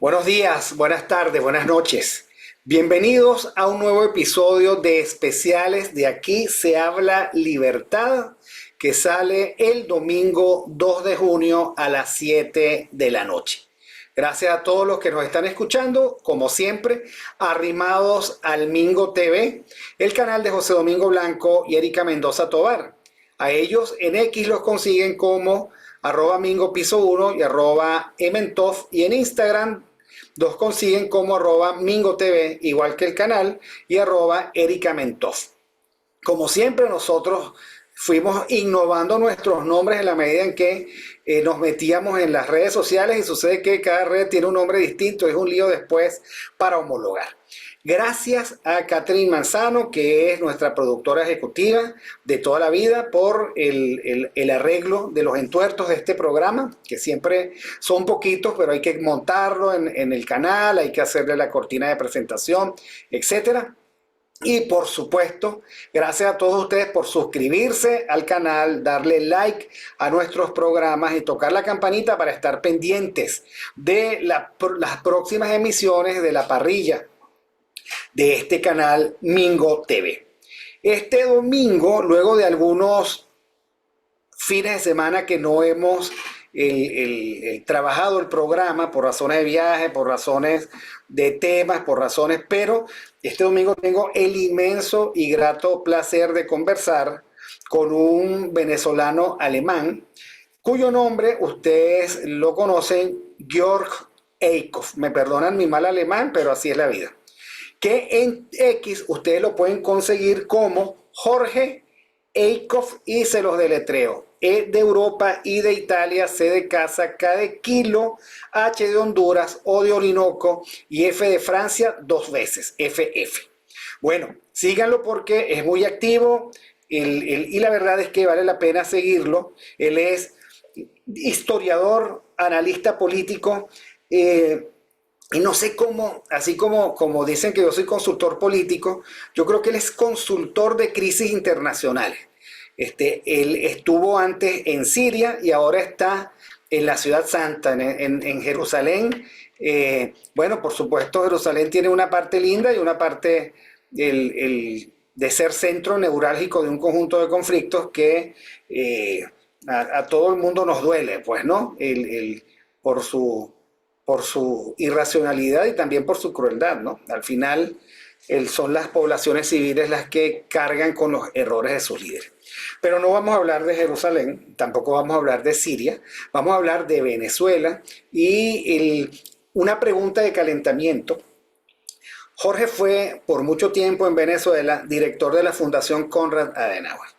Buenos días, buenas tardes, buenas noches. Bienvenidos a un nuevo episodio de especiales de Aquí se habla libertad, que sale el domingo 2 de junio a las 7 de la noche. Gracias a todos los que nos están escuchando, como siempre, arrimados al Mingo TV, el canal de José Domingo Blanco y Erika Mendoza Tovar. A ellos en X los consiguen como @Mingo Piso 1 y @Ementov, y en Instagram los consiguen como @Mingo TV, igual que el canal, y @Erika Mentov. Como siempre, nosotros fuimos innovando nuestros nombres en la medida en que nos metíamos en las redes sociales, y sucede que cada red tiene un nombre distinto, es un lío después para homologar. Gracias a Catherine Manzano, que es nuestra productora ejecutiva de toda la vida, por el arreglo de los entuertos de este programa, que siempre son poquitos, pero hay que montarlo en el canal, hay que hacerle la cortina de presentación, etcétera. Y por supuesto, gracias a todos ustedes por suscribirse al canal, darle like a nuestros programas y tocar la campanita para estar pendientes de las próximas emisiones de la parrilla de este canal Mingo TV. Este domingo, luego de algunos fines de semana que no hemos trabajado el programa por razones de viaje, por razones de temas, por razones, pero este domingo tengo el inmenso y grato placer de conversar con un venezolano alemán, cuyo nombre ustedes lo conocen, Georg Eikhoff. Me perdonan mi mal alemán, pero así es la vida. Que en X ustedes lo pueden conseguir como Jorge Eikhoff, y se los deletreo: E de Europa, I de Italia, C de casa, K de kilo, H de Honduras, O de Orinoco y F de Francia 2 veces, FF. Bueno, síganlo porque es muy activo, y la verdad es que vale la pena seguirlo. Él es historiador, analista político, y no sé cómo, así como dicen que yo soy consultor político, yo creo que él es consultor de crisis internacionales. Él estuvo antes en Siria y ahora está en la Ciudad Santa, en Jerusalén. Bueno, por supuesto, Jerusalén tiene una parte linda y una parte de ser centro neurálgico de un conjunto de conflictos que a todo el mundo nos duele, pues, ¿no? Por su irracionalidad y también por su crueldad, ¿no? Al final son las poblaciones civiles las que cargan con los errores de sus líderes. Pero no vamos a hablar de Jerusalén, tampoco vamos a hablar de Siria, vamos a hablar de Venezuela y una pregunta de calentamiento. Jorge fue por mucho tiempo en Venezuela director de la Fundación Konrad Adenauer.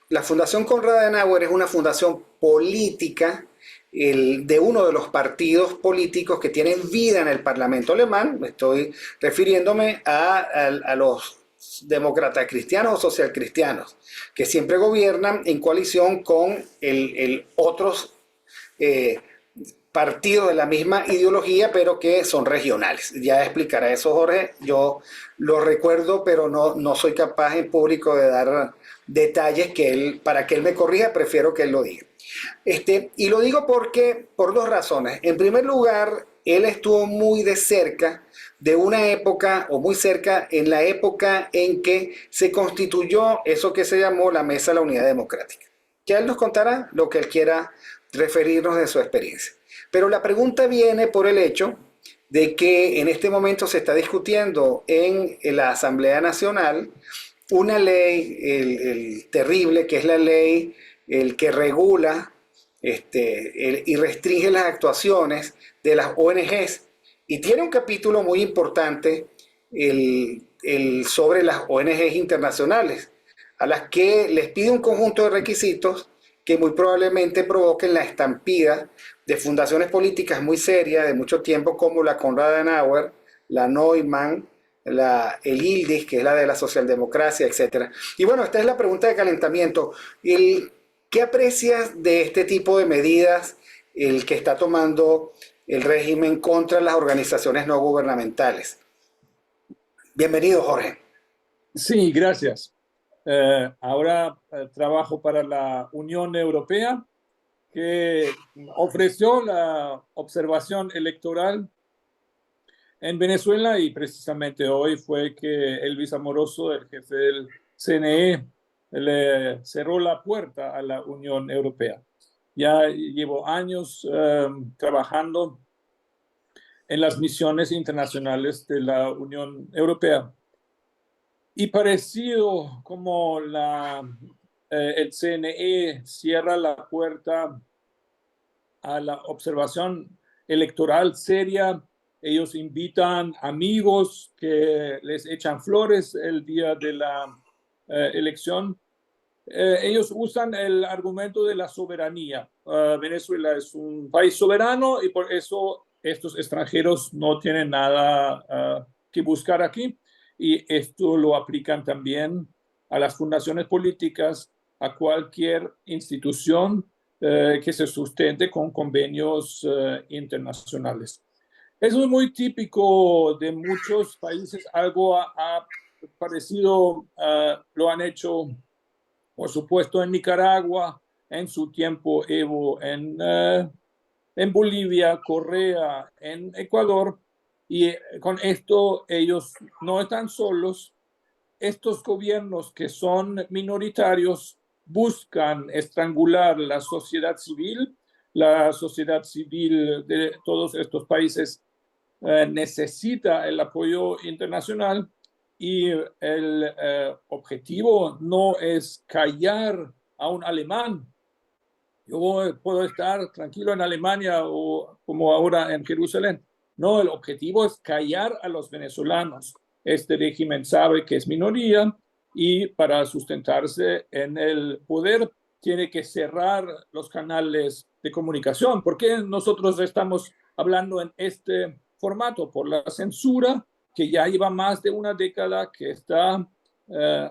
La Fundación Konrad Adenauer es una fundación política de uno de los partidos políticos que tienen vida en el Parlamento alemán. Estoy refiriéndome a los demócratas cristianos o socialcristianos, que siempre gobiernan en coalición con otros partidos de la misma ideología, pero que son regionales. Ya explicará eso Jorge. Yo lo recuerdo, pero no soy capaz en público de dar detalles para que él me corrija, prefiero que él lo diga. Y lo digo por dos razones. En primer lugar, él estuvo muy de cerca de una época, o muy cerca en la época en que se constituyó eso que se llamó la Mesa de la Unidad Democrática. Ya él nos contará lo que él quiera referirnos de su experiencia. Pero la pregunta viene por el hecho de que en este momento se está discutiendo en la Asamblea Nacional una ley terrible, que es la ley que regula y restringe las actuaciones de las ONGs, y tiene un capítulo muy importante sobre las ONGs internacionales, a las que les pide un conjunto de requisitos que muy probablemente provoquen la estampida de fundaciones políticas muy serias de mucho tiempo, como la Konrad Adenauer, la Neumann, el ILDIS, que es la de la socialdemocracia, etc. Y bueno, esta es la pregunta de calentamiento. ¿Qué aprecias de este tipo de medidas el que está tomando el régimen contra las organizaciones no gubernamentales? Bienvenido, Jorge. Sí, gracias. Ahora trabajo para la Unión Europea, que ofreció la observación electoral en Venezuela, y precisamente hoy fue que Elvis Amoroso, el jefe del CNE, le cerró la puerta a la Unión Europea. Ya llevo años trabajando en las misiones internacionales de la Unión Europea. Y parecido como el CNE cierra la puerta a la observación electoral seria, ellos invitan amigos que les echan flores el día de la elección. Ellos usan el argumento de la soberanía. Venezuela es un país soberano y por eso estos extranjeros no tienen nada que buscar aquí. Y esto lo aplican también a las fundaciones políticas, a cualquier institución que se sustente con convenios internacionales. Eso es muy típico de muchos países. Algo parecido lo han hecho, por supuesto, en Nicaragua, en su tiempo Evo, en Bolivia, Correa, en Ecuador. Y con esto ellos no están solos. Estos gobiernos que son minoritarios buscan estrangular la sociedad civil. La sociedad civil de todos estos países necesita el apoyo internacional y el objetivo no es callar a un alemán. Yo puedo estar tranquilo en Alemania o como ahora en Jerusalén. No, el objetivo es callar a los venezolanos. Este régimen sabe que es minoría y para sustentarse en el poder tiene que cerrar los canales de comunicación. ¿Por qué nosotros estamos hablando en este formato? Por la censura que ya lleva más de una década, que está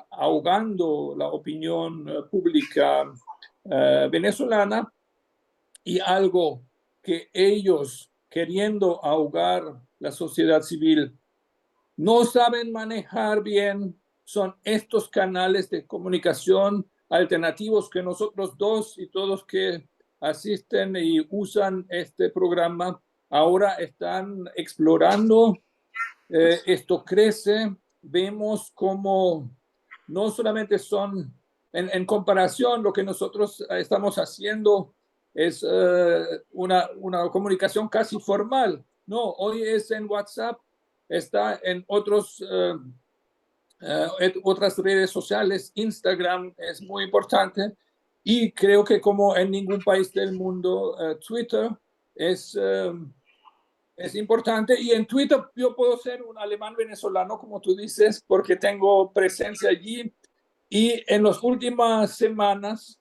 ahogando la opinión pública venezolana, y algo que ellos, queriendo ahogar la sociedad civil, no saben manejar bien, son estos canales de comunicación alternativos que nosotros dos y todos que asisten y usan este programa ahora están explorando. Esto crece, vemos cómo no solamente son, en comparación, lo que nosotros estamos haciendo es una comunicación casi formal. No, hoy es en WhatsApp, está en otras redes sociales. Instagram es muy importante y creo que como en ningún país del mundo, Twitter es importante. Y en Twitter yo puedo ser un alemán venezolano, como tú dices, porque tengo presencia allí. Y en las últimas semanas,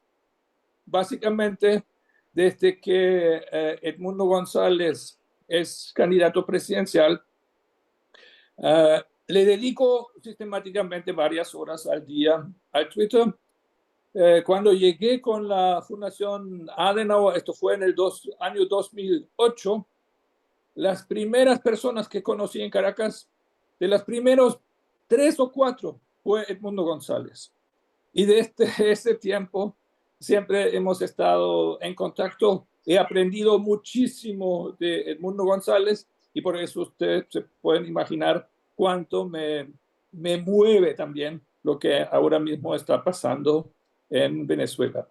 básicamente, desde que Edmundo González es candidato presidencial, le dedico sistemáticamente varias horas al día al Twitter. Cuando llegué con la Fundación Adenauer, esto fue en el año 2008, las primeras personas que conocí en Caracas, de las primeros 3 o 4, fue Edmundo González. Y desde ese tiempo siempre hemos estado en contacto. He aprendido muchísimo de Edmundo González y por eso ustedes se pueden imaginar cuánto me mueve también lo que ahora mismo está pasando en Venezuela.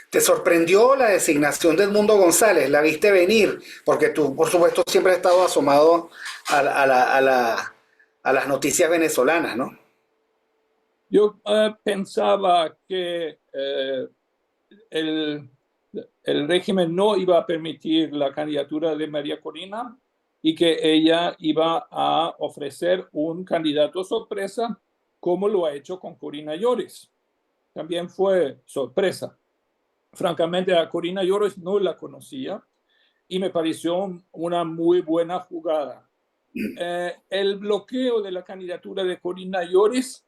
¿Te sorprendió la designación de Edmundo González? ¿La viste venir? Porque tú, por supuesto, siempre has estado asomado a las noticias venezolanas, ¿no? Yo pensaba que el régimen no iba a permitir la candidatura de María Corina y que ella iba a ofrecer un candidato sorpresa, como lo ha hecho con Corina Lloris. También fue sorpresa. Francamente, a Corina Lloris no la conocía y me pareció una muy buena jugada. El bloqueo de la candidatura de Corina Lloris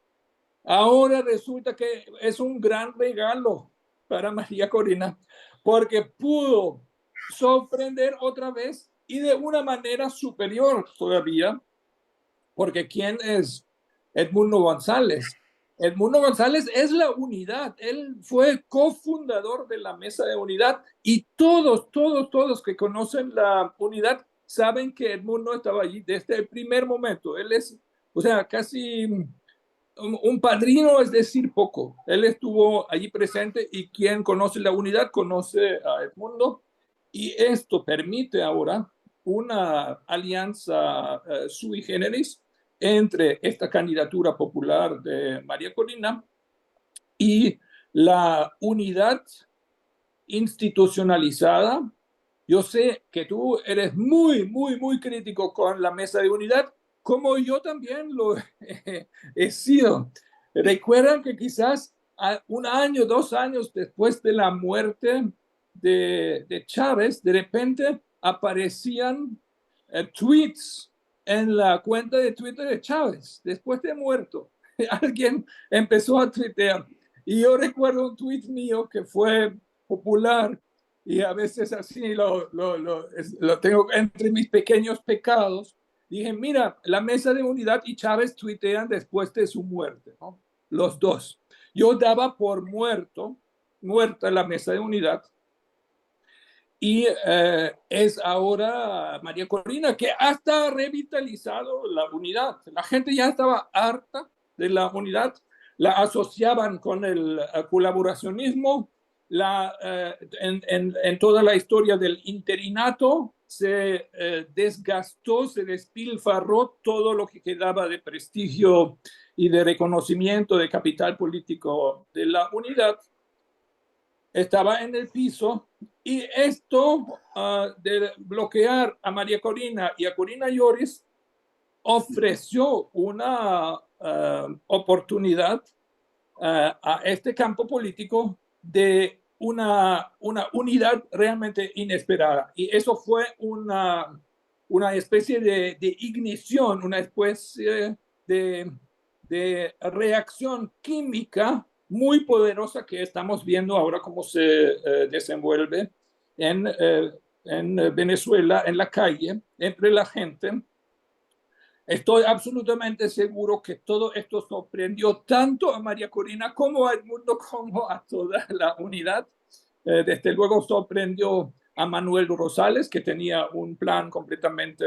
ahora resulta que es un gran regalo para María Corina, porque pudo sorprender otra vez y de una manera superior todavía, porque ¿quién es Edmundo González? Edmundo González es la unidad. Él fue cofundador de la Mesa de Unidad y todos que conocen la unidad saben que Edmundo estaba allí desde el primer momento. Él es, o sea, casi un padrino, es decir, poco. Él estuvo allí presente y quien conoce la unidad conoce a Edmundo. Y esto permite ahora una alianza sui generis entre esta candidatura popular de María Corina y la unidad institucionalizada. Yo sé que tú eres muy crítico con la mesa de unidad, como yo también lo he sido. Recuerdan que quizás un año, 2 años después de la muerte de Chávez, de repente aparecían tweets en la cuenta de Twitter de Chávez, después de muerto. Alguien empezó a tuitear. Y yo recuerdo un tweet mío que fue popular y a veces así lo tengo entre mis pequeños pecados. Dije, mira, la mesa de unidad y Chávez tuitean después de su muerte, ¿no? Los dos. Yo daba por muerta la mesa de unidad. Y es ahora María Corina que hasta ha revitalizado la unidad. La gente ya estaba harta de la unidad, la asociaban con el colaboracionismo, en toda la historia del interinato se desgastó, se despilfarró todo lo que quedaba de prestigio y de reconocimiento de capital político de la unidad. Estaba en el piso y esto de bloquear a María Corina y a Corina Lloris ofreció una oportunidad a este campo político de una unidad realmente inesperada. Y eso fue una especie de ignición, una especie de reacción química muy poderosa que estamos viendo ahora cómo se desenvuelve en Venezuela, en la calle, entre la gente. Estoy absolutamente seguro que todo esto sorprendió tanto a María Corina como a Edmundo, como a toda la unidad. Desde luego sorprendió a Manuel Rosales, que tenía un plan completamente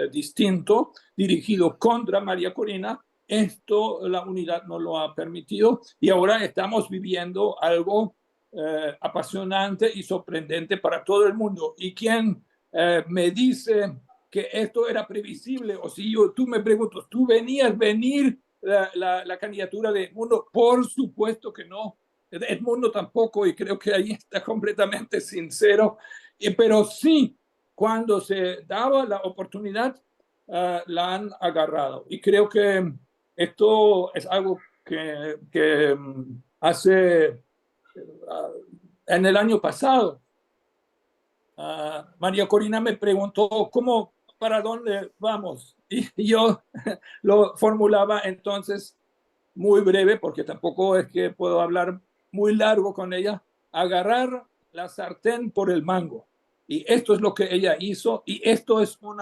distinto, dirigido contra María Corina. Esto la unidad no lo ha permitido y ahora estamos viviendo algo apasionante y sorprendente para todo el mundo. Y quien me dice que esto era previsible, o si tú me preguntas, ¿tú venías venir la candidatura de Edmundo? Por supuesto que no. Edmundo tampoco, y creo que ahí está completamente sincero. Pero sí, cuando se daba la oportunidad, la han agarrado. Y creo que esto es algo que hace en el año pasado, María Corina me preguntó para dónde vamos. Y yo lo formulaba entonces muy breve, porque tampoco es que puedo hablar muy largo con ella, agarrar la sartén por el mango. Y esto es lo que ella hizo, y esto es un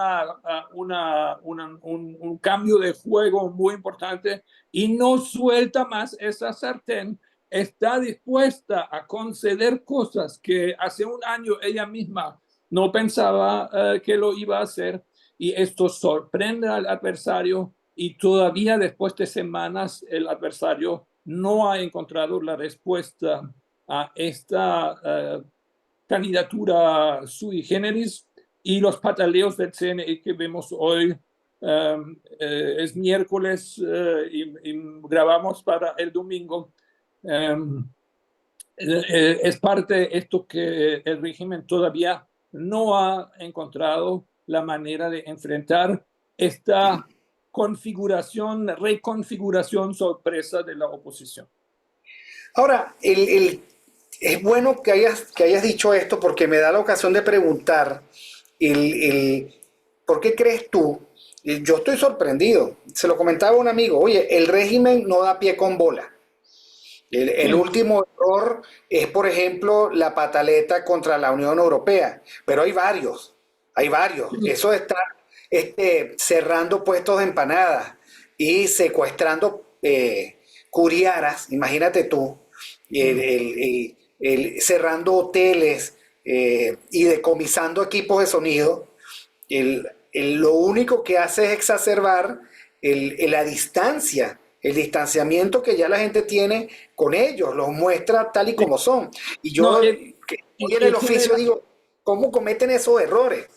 cambio de juego muy importante, y no suelta más esa sartén. Está dispuesta a conceder cosas que hace un año ella misma no pensaba que lo iba a hacer, y esto sorprende al adversario, y todavía después de semanas el adversario no ha encontrado la respuesta a esta candidatura sui generis, y los pataleos del CNE que vemos hoy. Es miércoles y grabamos para el domingo. Es parte de esto que el régimen todavía no ha encontrado la manera de enfrentar esta reconfiguración sorpresa de la oposición. Ahora, es bueno que hayas dicho esto porque me da la ocasión de preguntar ¿por qué crees tú? Yo estoy sorprendido. Se lo comentaba a un amigo, oye, el régimen no da pie con bola. El último error es, por ejemplo, la pataleta contra la Unión Europea, pero hay varios, hay varios. Eso de estar cerrando puestos de empanadas y secuestrando curiaras, imagínate tú, cerrando hoteles y decomisando equipos de sonido, Lo único que hace es exacerbar la distancia, el distanciamiento que ya la gente tiene con ellos, los muestra tal y Sí. como son. Y No, yo, que estoy en el en oficio, general, digo, ¿cómo cometen esos errores?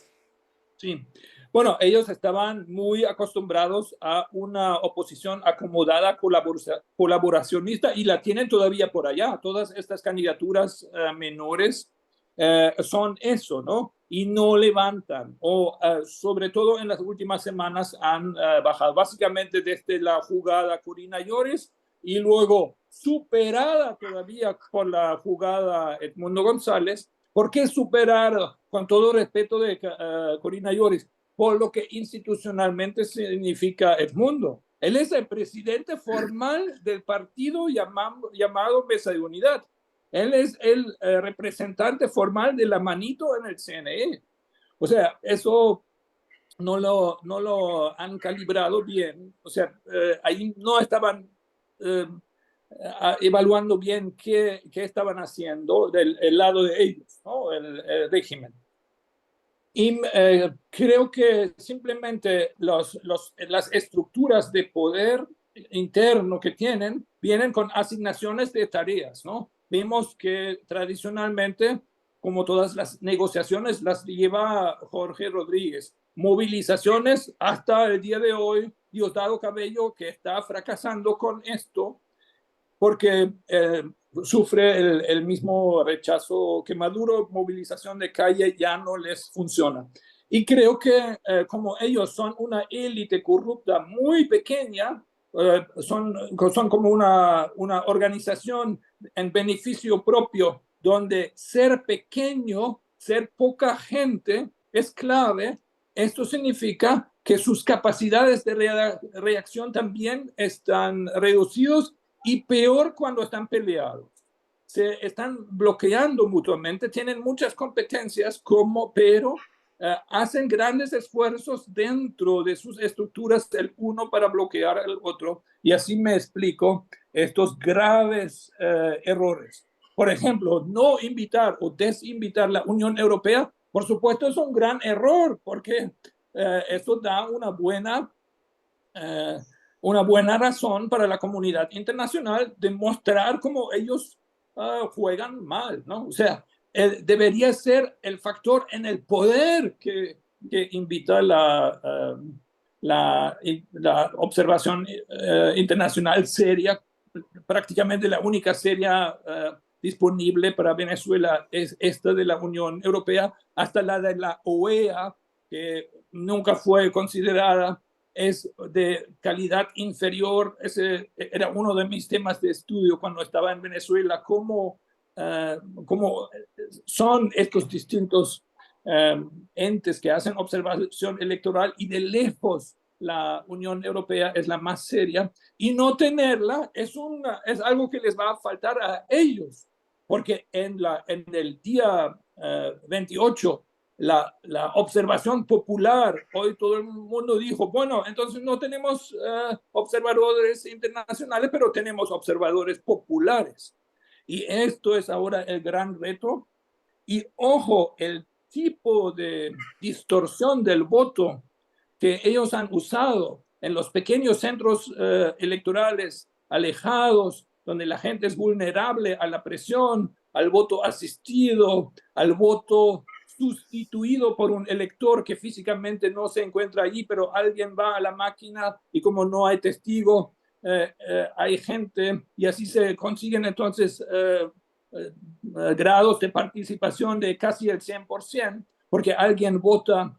sí. Bueno, ellos estaban muy acostumbrados a una oposición acomodada, colaboracionista, y la tienen todavía por allá. Todas estas candidaturas menores son eso, ¿no? Y no levantan, o sobre todo en las últimas semanas han bajado, básicamente desde la jugada Corina Lloris y luego superada todavía por la jugada Edmundo González. ¿Por qué superar, con todo respeto de Corina Lloris? Por lo que institucionalmente significa Edmundo. Él es el presidente formal del partido llamado Mesa de Unidad. Él es el representante formal de la manito en el CNE. O sea, eso no lo han calibrado bien. O sea, ahí no estaban eh, evaluando bien qué estaban haciendo del lado de ellos, ¿no? El régimen. Y creo que simplemente las estructuras de poder interno que tienen vienen con asignaciones de tareas, ¿no? Vimos que tradicionalmente, como todas las negociaciones, las lleva Jorge Rodríguez. Movilizaciones hasta el día de hoy, Diosdado Cabello, que está fracasando con esto, porque sufre el mismo rechazo que Maduro, movilización de calle ya no les funciona. Y creo que como ellos son una élite corrupta muy pequeña, son como una organización en beneficio propio, donde ser pequeño, ser poca gente es clave. Esto significa que sus capacidades de reacción también están reducidos y peor cuando están peleados. Se están bloqueando mutuamente, tienen muchas competencias, pero hacen grandes esfuerzos dentro de sus estructuras el uno para bloquear al otro. Y así me explico estos graves errores. Por ejemplo, no invitar o desinvitar la Unión Europea, por supuesto, es un gran error porque esto da eh, una buena razón para la comunidad internacional de mostrar cómo ellos juegan mal, ¿no? O sea, debería ser el factor en el poder que invita la observación internacional seria, prácticamente la única seria disponible para Venezuela es esta de la Unión Europea, hasta la de la OEA, que nunca fue considerada, es de calidad inferior. Ese era uno de mis temas de estudio cuando estaba en Venezuela, cómo son estos distintos entes que hacen observación electoral, y de lejos la Unión Europea es la más seria, y no tenerla es algo que les va a faltar a ellos, porque en el día 28 la observación popular, hoy todo el mundo dijo, bueno, entonces no tenemos observadores internacionales, pero tenemos observadores populares. Y esto es ahora el gran reto. Y ojo, el tipo de distorsión del voto que ellos han usado en los pequeños centros electorales alejados, donde la gente es vulnerable a la presión, al voto asistido, al voto sustituido por un elector que físicamente no se encuentra allí, pero alguien va a la máquina y como no hay testigo, hay gente, y así se consiguen entonces grados de participación de casi el 100%, porque alguien vota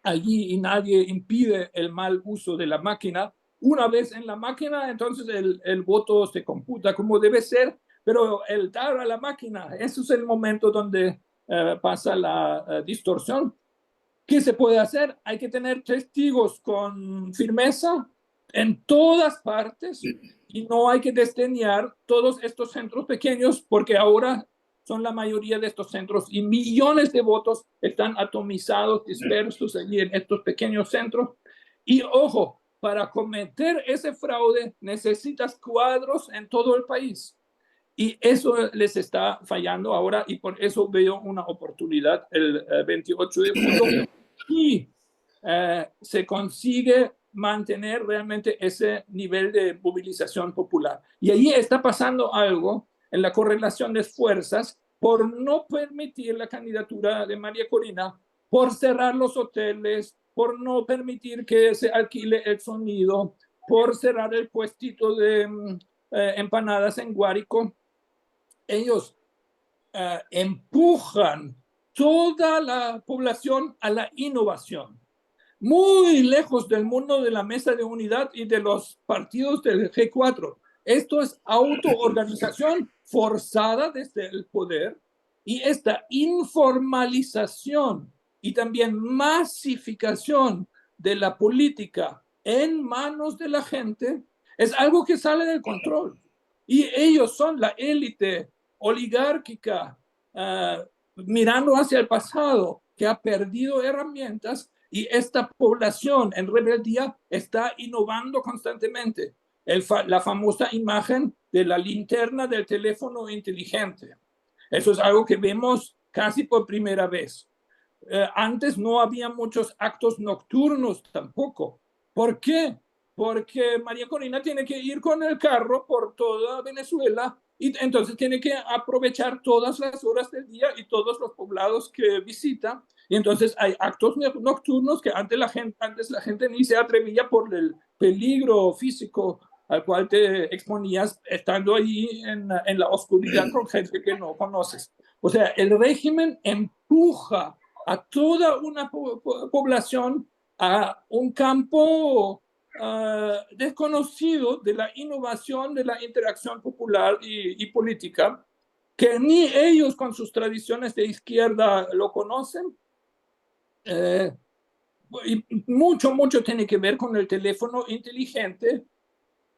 allí y nadie impide el mal uso de la máquina. Una vez en la máquina, entonces el voto se computa como debe ser, pero el dar a la máquina, eso es el momento donde pasa la distorsión. ¿Qué se puede hacer? Hay que tener testigos con firmeza en todas partes, y no hay que desdeñar todos estos centros pequeños, porque ahora son la mayoría de estos centros y millones de votos están atomizados, dispersos allí en estos pequeños centros. Y ojo, para cometer ese fraude necesitas cuadros en todo el país. Y eso les está fallando ahora, y por eso veo una oportunidad el 28 de julio. Y se consigue mantener realmente ese nivel de movilización popular. Y ahí está pasando algo en la correlación de fuerzas por no permitir la candidatura de María Corina, por cerrar los hoteles, por no permitir que se alquile el sonido, por cerrar el puestito de empanadas en Guárico. Ellos empujan toda la población a la innovación, muy lejos del mundo de la mesa de unidad y de los partidos del G4. Esto es autoorganización forzada desde el poder, y esta informalización y también masificación de la política en manos de la gente es algo que sale del control. Y ellos son la élite oligárquica, mirando hacia el pasado, que ha perdido herramientas, y esta población en rebeldía está innovando constantemente. La famosa imagen de la linterna del teléfono inteligente. Eso es algo que vemos casi por primera vez. Antes no había muchos actos nocturnos tampoco. ¿Por qué? Porque María Corina tiene que ir con el carro por toda Venezuela, y entonces tiene que aprovechar todas las horas del día y todos los poblados que visita. Y entonces hay actos nocturnos que antes la gente ni se atrevía por el peligro físico al cual te exponías estando allí en la oscuridad con gente que no conoces. O sea, el régimen empuja a toda una población a un campo desconocido de la innovación, de la interacción popular y política, que ni ellos con sus tradiciones de izquierda lo conocen. Y mucho tiene que ver con el teléfono inteligente,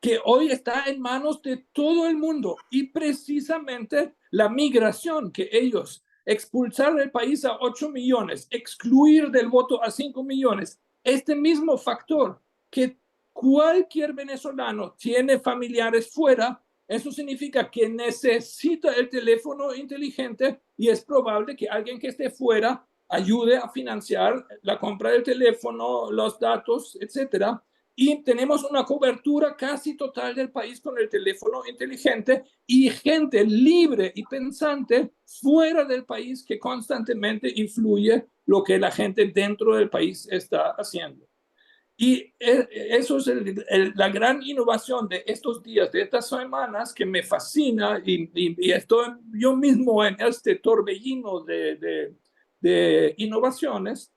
que hoy está en manos de todo el mundo, y precisamente la migración que ellos, expulsar del país a 8 millones, excluir del voto a 5 millones, este mismo factor que cualquier venezolano tiene familiares fuera, eso significa que necesita el teléfono inteligente, y es probable que alguien que esté fuera ayude a financiar la compra del teléfono, los datos, etcétera. Y tenemos una cobertura casi total del país con el teléfono inteligente, y gente libre y pensante fuera del país que constantemente influye lo que la gente dentro del país está haciendo. Y eso es la gran innovación de estos días, de estas semanas, que me fascina, y estoy yo mismo en este torbellino de innovaciones.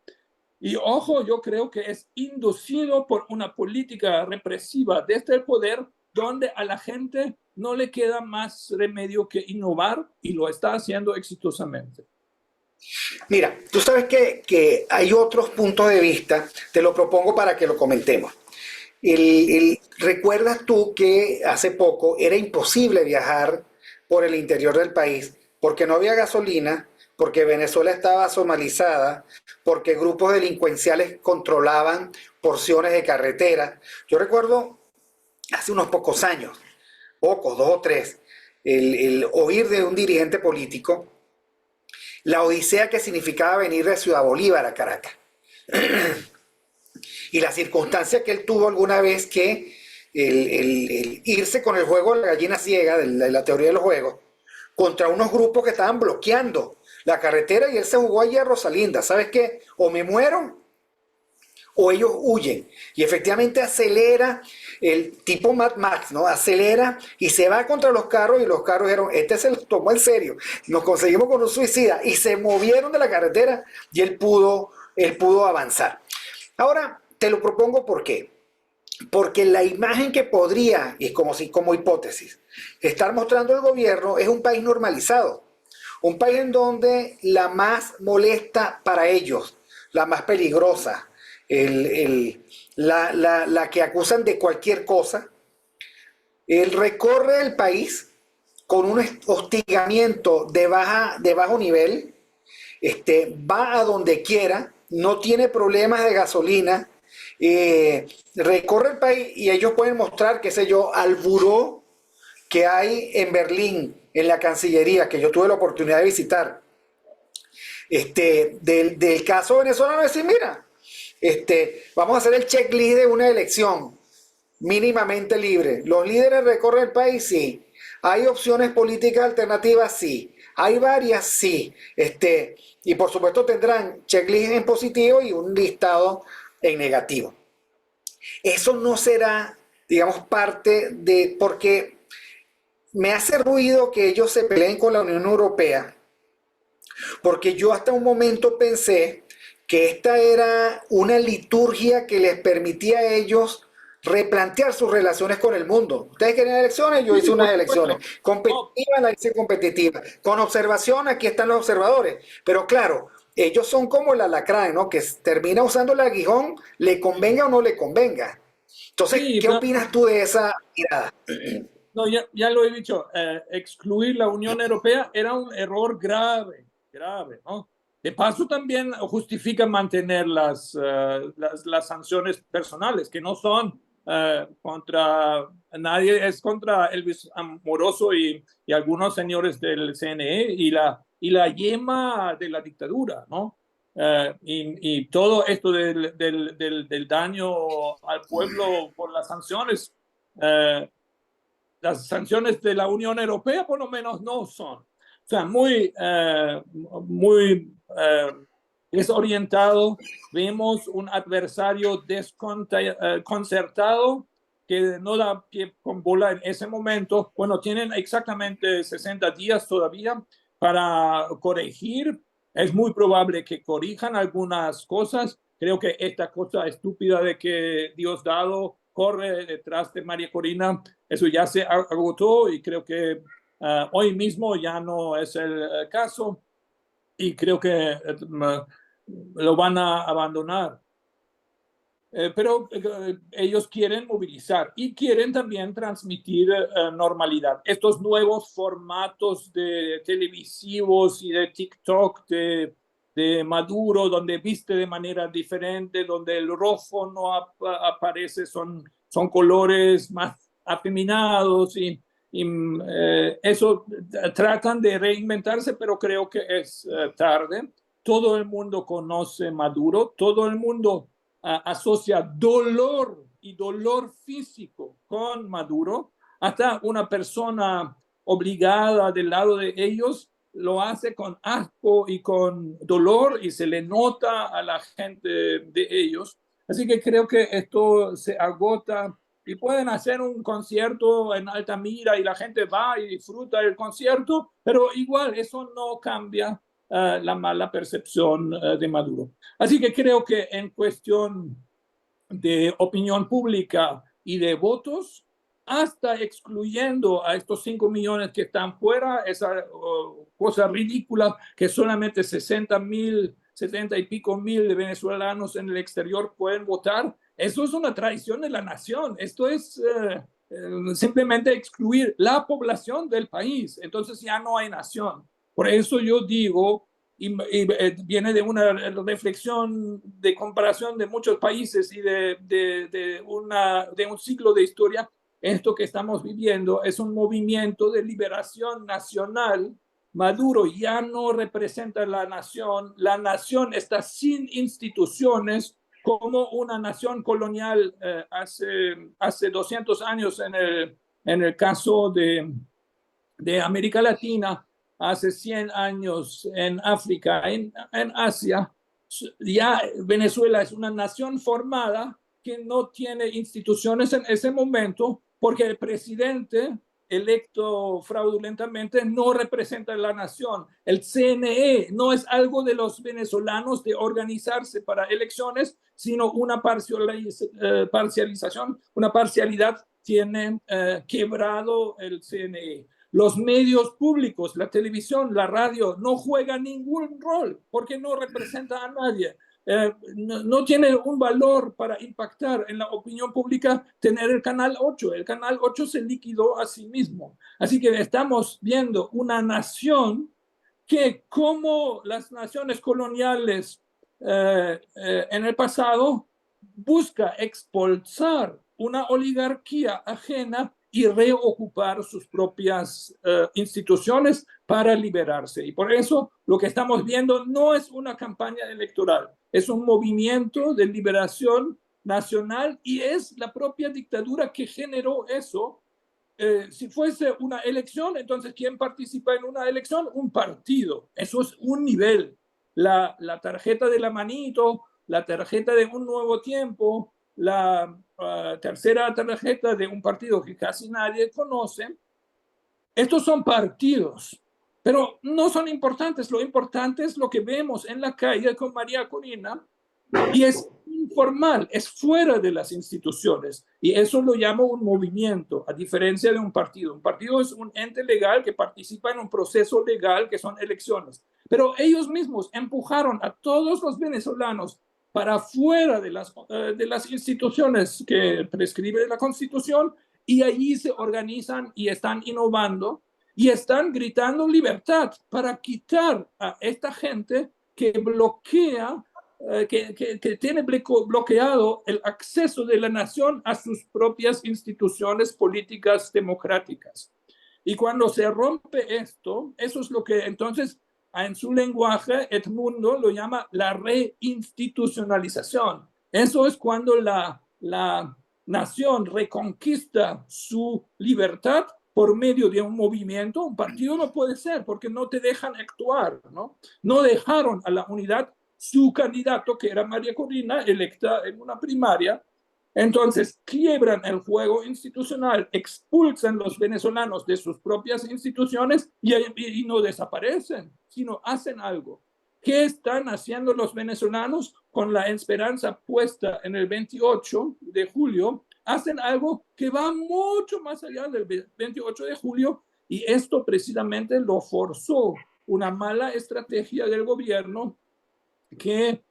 Y ojo, yo creo que es inducido por una política represiva desde el poder, donde a la gente no le queda más remedio que innovar, y lo está haciendo exitosamente. Mira, tú sabes que hay otros puntos de vista, te lo propongo para que lo comentemos. ¿Recuerdas tú que hace poco era imposible viajar por el interior del país porque no había gasolina, porque Venezuela estaba somalizada, porque grupos delincuenciales controlaban porciones de carretera? Yo recuerdo hace unos pocos años, pocos, 2 o 3, el oír de un dirigente político la odisea que significaba venir de Ciudad Bolívar a Caracas. Y la circunstancia que él tuvo alguna vez, que el irse con el juego de la gallina ciega, de la teoría de los juegos, contra unos grupos que estaban bloqueando la carretera, y él se jugó allí a Rosalinda. ¿Sabes qué? O me muero o ellos huyen. Y efectivamente acelera, el tipo Mad Max, ¿no? Acelera y se va contra los carros, y los carros dijeron, este se lo tomó en serio, nos conseguimos con un suicida, y se movieron de la carretera, y él pudo avanzar. Ahora, te lo propongo, ¿por qué? Porque la imagen que podría, y como hipótesis, estar mostrando el gobierno es un país normalizado, un país en donde la más molesta para ellos, la más peligrosa, la que acusan de cualquier cosa, él recorre el país con un hostigamiento de bajo nivel, va a donde quiera, no tiene problemas de gasolina, recorre el país, y ellos pueden mostrar, qué sé yo, al buró que hay en Berlín, en la Cancillería, que yo tuve la oportunidad de visitar, del caso venezolano, decir, mira, Vamos a hacer el checklist de una elección mínimamente libre. ¿Los líderes recorren el país? Sí. ¿Hay opciones políticas alternativas? Sí. ¿Hay varias? Sí. Y por supuesto tendrán checklist en positivo y un listado en negativo. Eso no será, digamos, parte de, porque me hace ruido que ellos se peleen con la Unión Europea, porque yo hasta un momento pensé que esta era una liturgia que les permitía a ellos replantear sus relaciones con el mundo. Ustedes querían elecciones, yo hice Sí, por unas elecciones. supuesto. No, Competitiva, la hice competitiva. Con observación, aquí están los observadores. Pero claro, ellos son como el alacrán, ¿no? Que termina usando el aguijón, le convenga o no le convenga. Entonces, sí, ¿qué opinas tú de esa mirada? no, ya lo he dicho, excluir la Unión Europea era un error grave, grave, ¿no? De paso también justifica mantener las sanciones personales, que no son contra nadie, es contra Elvis Amoroso y algunos señores del CNE y la yema de la dictadura, ¿no? Y todo esto del daño al pueblo por las sanciones. Las sanciones de la Unión Europea por lo menos no son. O sea, muy desorientado. Vemos un adversario desconcertado que no da pie con bola en ese momento. Bueno, tienen exactamente 60 días todavía para corregir. Es muy probable que corrijan algunas cosas. Creo que esta cosa estúpida de que Diosdado corre detrás de María Corina, eso ya se agotó y creo que hoy mismo ya no es el caso y creo que lo van a abandonar. Pero ellos quieren movilizar y quieren también transmitir normalidad. Estos nuevos formatos de televisivos y de TikTok de Maduro, donde viste de manera diferente, donde el rojo no aparece, son colores más afeminados y eso tratan de reinventarse, pero creo que es tarde. Todo el mundo conoce Maduro, todo el mundo asocia dolor y dolor físico con Maduro, hasta una persona obligada del lado de ellos lo hace con asco y con dolor y se le nota a la gente de ellos. Así que creo que esto se agota y pueden hacer un concierto en Altamira y la gente va y disfruta del concierto, pero igual eso no cambia la mala percepción de Maduro. Así que creo que en cuestión de opinión pública y de votos, hasta excluyendo a estos 5 millones que están fuera, esa cosa ridícula que solamente 60.000, 70 y pico mil de venezolanos en el exterior pueden votar, eso es una traición de la nación. Esto es simplemente excluir la población del país. Entonces ya no hay nación. Por eso yo digo, viene de una reflexión de comparación de muchos países y de un ciclo de historia. Esto que estamos viviendo es un movimiento de liberación nacional. Maduro ya no representa la nación está sin instituciones como una nación colonial hace 200 años en el caso de América Latina, hace 100 años en África, en Asia. Ya Venezuela es una nación formada que no tiene instituciones en ese momento porque el presidente electo fraudulentamente no representa a la nación. El CNE no es algo de los venezolanos de organizarse para elecciones, sino una parcialización, una parcialidad tiene quebrado el CNE. Los medios públicos, la televisión, la radio, no juegan ningún rol porque no representa a nadie. No tiene un valor para impactar en la opinión pública tener el Canal 8. El Canal 8 se liquidó a sí mismo. Así que estamos viendo una nación que, como las naciones coloniales en el pasado, busca expulsar una oligarquía ajena y reocupar sus propias instituciones para liberarse. Y por eso lo que estamos viendo no es una campaña electoral, es un movimiento de liberación nacional y es la propia dictadura que generó eso. Si fuese una elección, entonces ¿quién participa en una elección? Un partido. Eso es un nivel. La tarjeta de la manito, la tarjeta de un nuevo tiempo, la tercera tarjeta de un partido que casi nadie conoce. Estos son partidos, pero no son importantes. Lo importante es lo que vemos en la calle con María Corina, y es informal, es fuera de las instituciones, y eso lo llamo un movimiento, a diferencia de un partido. Un partido es un ente legal que participa en un proceso legal que son elecciones, pero ellos mismos empujaron a todos los venezolanos para fuera de las instituciones que prescribe la Constitución, y allí se organizan y están innovando y están gritando libertad para quitar a esta gente que bloquea, que tiene bloqueado el acceso de la nación a sus propias instituciones políticas democráticas. Y cuando se rompe esto, eso es lo que entonces en su lenguaje Edmundo lo llama la reinstitucionalización. Eso es cuando la nación reconquista su libertad por medio de un movimiento. Un partido no puede ser porque no te dejan actuar, ¿no? No dejaron a la unidad su candidato, que era María Corina, electa en una primaria. Entonces quiebran el juego institucional, expulsan los venezolanos de sus propias instituciones y no desaparecen, sino hacen algo. ¿Qué están haciendo los venezolanos con la esperanza puesta en el 28 de julio? Hacen algo que va mucho más allá del 28 de julio, y esto precisamente lo forzó una mala estrategia del gobierno, que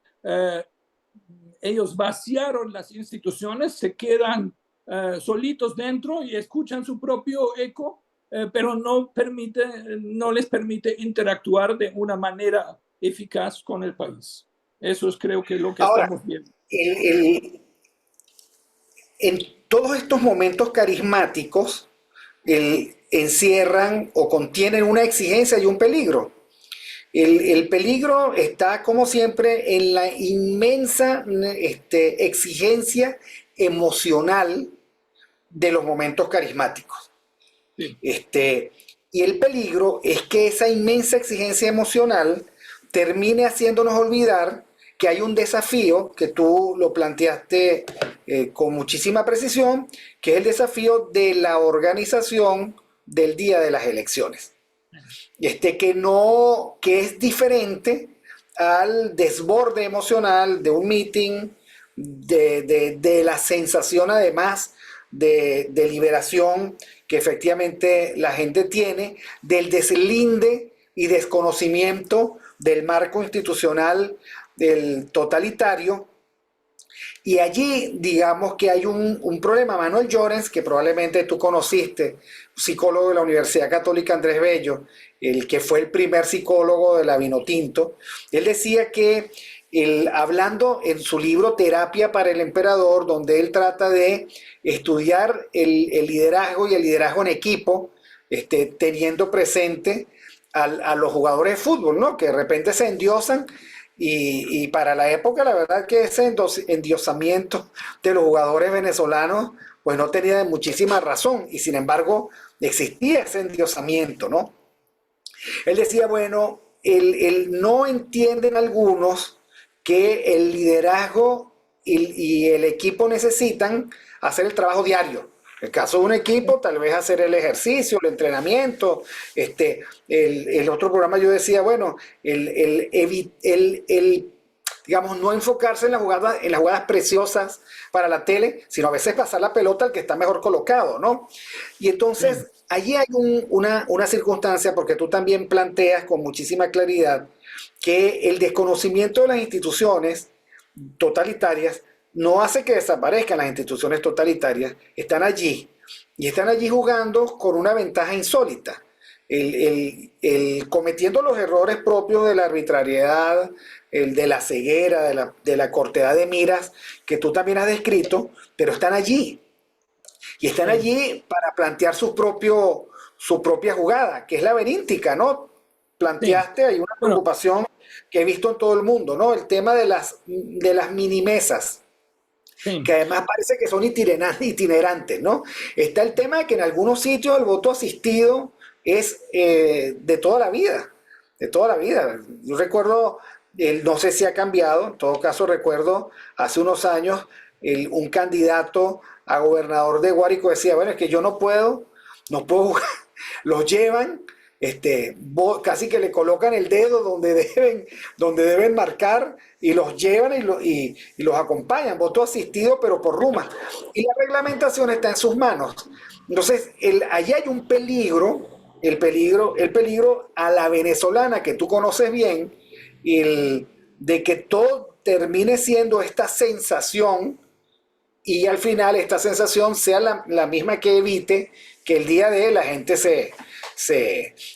ellos vaciaron las instituciones, se quedan solitos dentro y escuchan su propio eco, pero no les permite interactuar de una manera eficaz con el país. Eso es, creo que, lo que Ahora, estamos viendo. en todos estos momentos carismáticos, encierran o contienen una exigencia y un peligro. El peligro está, como siempre, en la inmensa exigencia emocional de los momentos carismáticos. Sí. Y el peligro es que esa inmensa exigencia emocional termine haciéndonos olvidar que hay un desafío que tú lo planteaste con muchísima precisión, que es el desafío de la organización del día de las elecciones. Que es diferente al desborde emocional de un meeting, de la sensación además de liberación que efectivamente la gente tiene, del deslinde y desconocimiento del marco institucional del totalitario. Y allí, digamos que hay un problema. Manuel Llorens, que probablemente tú conociste, psicólogo de la Universidad Católica Andrés Bello, el que fue el primer psicólogo de la Vinotinto, él decía que, hablando en su libro Terapia para el Emperador, donde él trata de estudiar el liderazgo y el liderazgo en equipo, teniendo presente a los jugadores de fútbol, ¿no? Que de repente se endiosan. Y para la época, la verdad que ese endiosamiento de los jugadores venezolanos, pues no tenía muchísima razón, y sin embargo existía ese endiosamiento, ¿no? Él decía, bueno, no entienden algunos que el liderazgo y el equipo necesitan hacer el trabajo diario. En el caso de un equipo, tal vez hacer el ejercicio, el entrenamiento. El otro programa yo decía, bueno, digamos, no enfocarse en las jugadas preciosas para la tele, sino a veces pasar la pelota al que está mejor colocado, ¿no? Y entonces, allí hay una circunstancia, porque tú también planteas con muchísima claridad que el desconocimiento de las instituciones totalitarias no hace que desaparezcan las instituciones totalitarias, están allí, y están allí jugando con una ventaja insólita, cometiendo los errores propios de la arbitrariedad, de la ceguera, de la cortedad de miras, que tú también has descrito, pero están allí. Y están sí. allí para plantear su propia jugada, que es laberíntica, ¿no? Sí. Planteaste, hay una Bueno, preocupación que he visto en todo el mundo, ¿no? El tema de las mini mesas, sí, que además parece que son itinerantes, ¿no? Está el tema de que en algunos sitios el voto asistido es de toda la vida, de toda la vida. Yo recuerdo, no sé si ha cambiado, en todo caso recuerdo hace unos años un candidato a gobernador de Guárico decía, bueno, es que yo no puedo jugar, los llevan, casi que le colocan el dedo donde deben marcar y los llevan y los acompañan, voto asistido pero por Ruma. Y la reglamentación está en sus manos. Entonces, allí hay un peligro, el peligro a la venezolana que tú conoces bien, de que todo termine siendo esta sensación y al final esta sensación sea la misma que evite que el día de la gente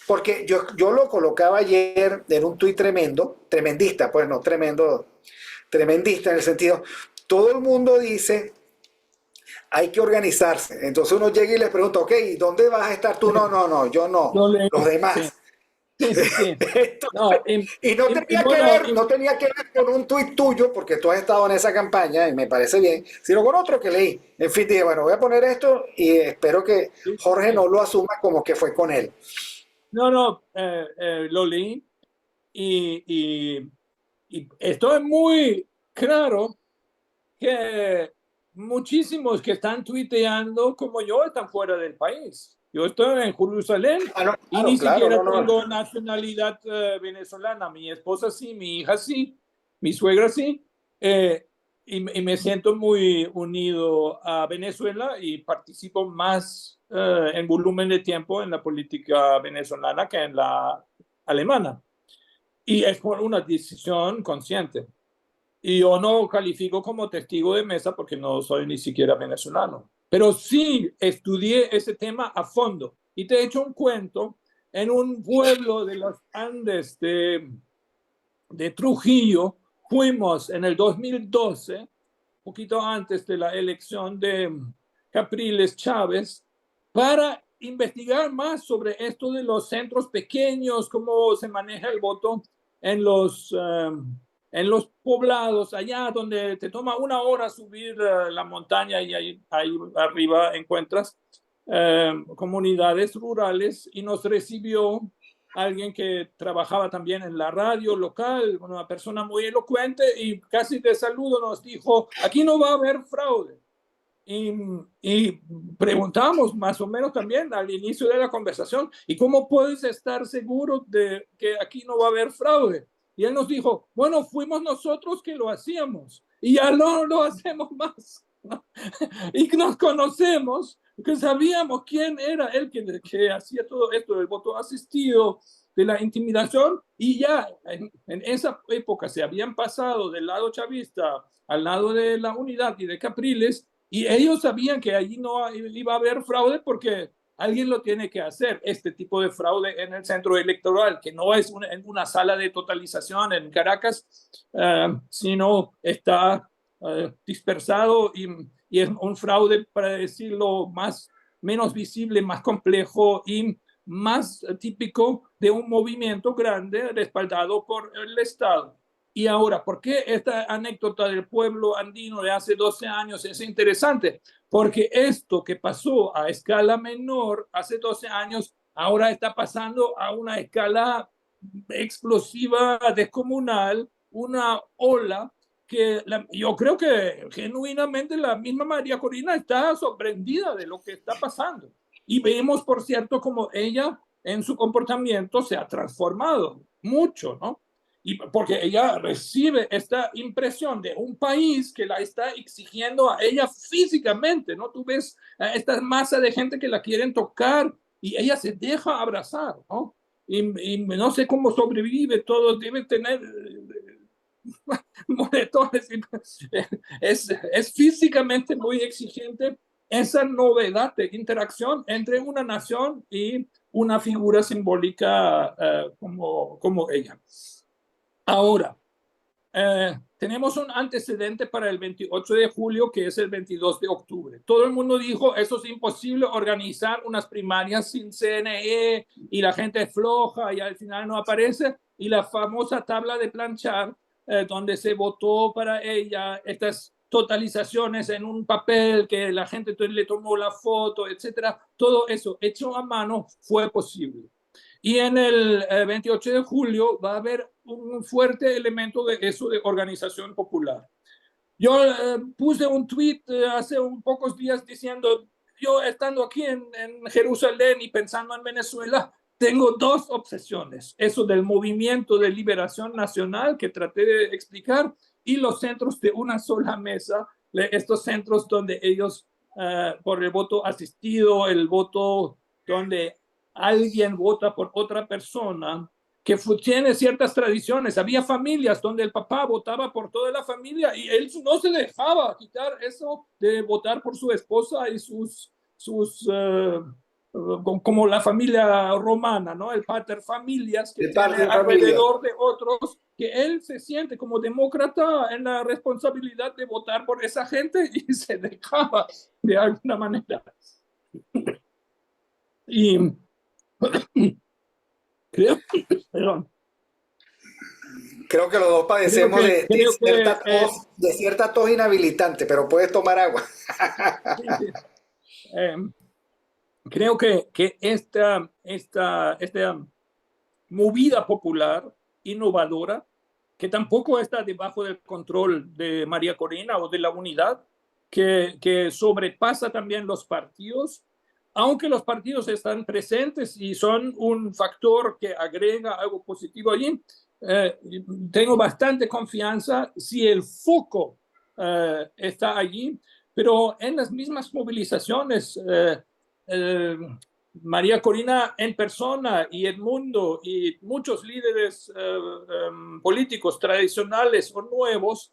porque yo lo colocaba ayer en un tuit tremendista, pues no tremendo, tremendista en el sentido, todo el mundo dice, hay que organizarse. Entonces uno llega y le pregunta, ok, ¿dónde vas a estar tú? No, no, no, yo no, lo leí. los Sí, demás. sí, sí, sí. Entonces, No, y no y tenía que bueno, ver, no tenía que ver con un tuit tuyo, porque tú has estado en esa campaña y me parece bien, sino con otro que leí. En fin, dije, bueno, voy a poner esto y espero que sí, sí, Jorge sí. no lo asuma como que fue con él. No, no, lo leí y, y, y estoy muy claro que muchísimos que están tuiteando como yo están fuera del país. Yo estoy en Jerusalén Ah, no, y ni claro, claro, siquiera no, no. tengo nacionalidad venezolana. Mi esposa sí, mi hija sí, mi suegra sí. eh, y me siento muy unido a Venezuela y participo más en volumen de tiempo en la política venezolana que en la alemana. Y es por una decisión consciente. Y yo no califico como testigo de mesa porque no soy ni siquiera venezolano. Pero sí estudié ese tema a fondo. Y te he hecho un cuento en un pueblo de los Andes de Trujillo. Fuimos en el 2012, poquito antes de la elección de Capriles Chávez, para investigar más sobre esto de los centros pequeños, cómo se maneja el voto en en los poblados, allá donde te toma una hora subir la montaña y ahí arriba encuentras comunidades rurales y nos recibió alguien que trabajaba también en la radio local, una persona muy elocuente y casi de saludo nos dijo, aquí no va a haber fraude. Y, y preguntamos más o menos también al inicio de la conversación, ¿y cómo puedes estar seguro de que aquí no va a haber fraude? Y él nos dijo, bueno, fuimos nosotros que lo hacíamos y ya no lo hacemos más. Y nos conocemos, que sabíamos quién era él que hacía todo esto del voto asistido, de la intimidación, y ya en esa época se habían pasado del lado chavista al lado de la unidad y de Capriles, y ellos sabían que allí no iba a haber fraude porque alguien lo tiene que hacer, este tipo de fraude en el centro electoral, que no es en una sala de totalización en Caracas, sino está dispersado y es un fraude, para decirlo menos visible, más complejo y más típico de un movimiento grande respaldado por el Estado. Y ahora, ¿por qué esta anécdota del pueblo andino de hace 12 años es interesante? Porque esto que pasó a escala menor hace 12 años, ahora está pasando a una escala explosiva, descomunal, una ola que yo creo que genuinamente la misma María Corina está sorprendida de lo que está pasando. Y vemos, por cierto, como ella en su comportamiento se ha transformado mucho, ¿no? Y porque ella recibe esta impresión de un país que la está exigiendo a ella físicamente, ¿no? Tú ves esta masa de gente que la quieren tocar y ella se deja abrazar, ¿no? Y no sé cómo sobrevive todo, debe tener moretones. Es físicamente muy exigente esa novedad de interacción entre una nación y una figura simbólica como ella. Ahora, tenemos un antecedente para el 28 de julio, que es el 22 de octubre. Todo el mundo dijo, eso es imposible organizar unas primarias sin CNE y la gente es floja y al final no aparece. Y la famosa tabla de planchar, donde se votó para ella estas totalizaciones en un papel que la gente le tomó la foto, etcétera. Todo eso hecho a mano fue posible. Y en el 28 de julio va a haber un fuerte elemento de eso de organización popular. Yo puse un tweet hace pocos días diciendo, yo estando aquí en Jerusalén y pensando en Venezuela, tengo dos obsesiones. Eso del movimiento de liberación nacional que traté de explicar y los centros de una sola mesa, estos centros donde ellos, por el voto asistido, el voto donde alguien vota por otra persona, que tiene ciertas tradiciones. Había familias donde el papá votaba por toda la familia y él no se dejaba quitar eso de votar por su esposa y sus como la familia romana, ¿no? El pater familias que tiene alrededor de otros, que él se siente como demócrata en la responsabilidad de votar por esa gente y se dejaba de alguna manera. Y creo que los dos padecemos de cierta tos inhabilitante, pero puedes tomar agua. Creo que esta movida popular innovadora, que tampoco está debajo del control de María Corina o de la unidad, que sobrepasa también los partidos, aunque los partidos están presentes y son un factor que agrega algo positivo allí, tengo bastante confianza si el foco está allí, pero en las mismas movilizaciones, María Corina en persona y Edmundo y muchos líderes políticos tradicionales o nuevos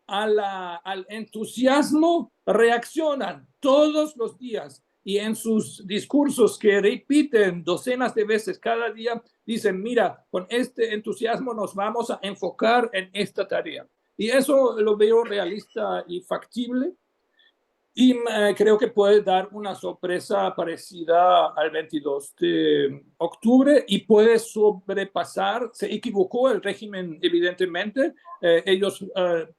al entusiasmo reaccionan todos los días y en sus discursos que repiten docenas de veces cada día dicen, mira, con este entusiasmo nos vamos a enfocar en esta tarea. Y eso lo veo realista y factible. Y creo que puede dar una sorpresa parecida al 22 de octubre y puede sobrepasar, se equivocó el régimen evidentemente, ellos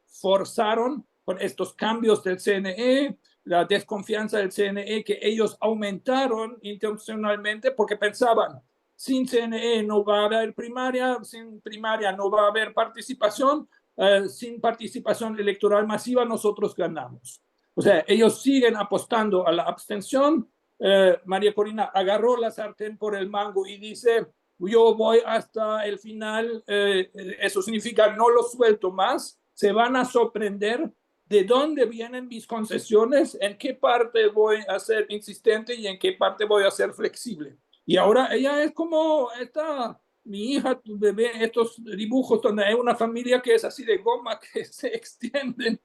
forzaron con estos cambios del CNE, la desconfianza del CNE que ellos aumentaron intencionalmente porque pensaban, sin CNE no va a haber primaria, sin primaria no va a haber participación, sin participación electoral masiva nosotros ganamos. O sea, ellos siguen apostando a la abstención. María Corina agarró la sartén por el mango y dice, yo voy hasta el final, eso significa no lo suelto más, se van a sorprender de dónde vienen mis concesiones, en qué parte voy a ser insistente y en qué parte voy a ser flexible. Y ahora ella es como mi hija, tu bebé, estos dibujos donde hay una familia que es así de goma, que se extienden.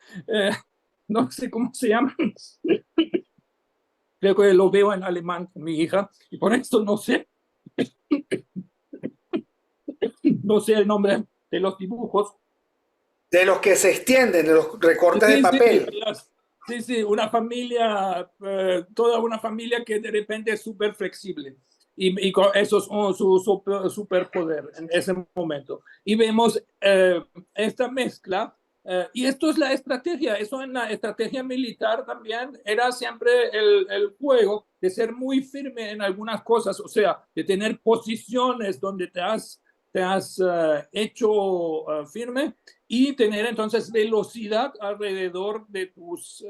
No sé cómo se llaman. Creo que lo veo en alemán con mi hija y por eso no sé. No sé el nombre de los dibujos. De los que se extienden, de los recortes de papel. Sí, una familia, toda una familia que de repente es súper flexible. Y con eso es su superpoder en ese momento. Y vemos esta mezcla. Y esto es la estrategia, eso en la estrategia militar también era siempre el juego de ser muy firme en algunas cosas, o sea, de tener posiciones donde te has hecho firme y tener entonces velocidad alrededor de tus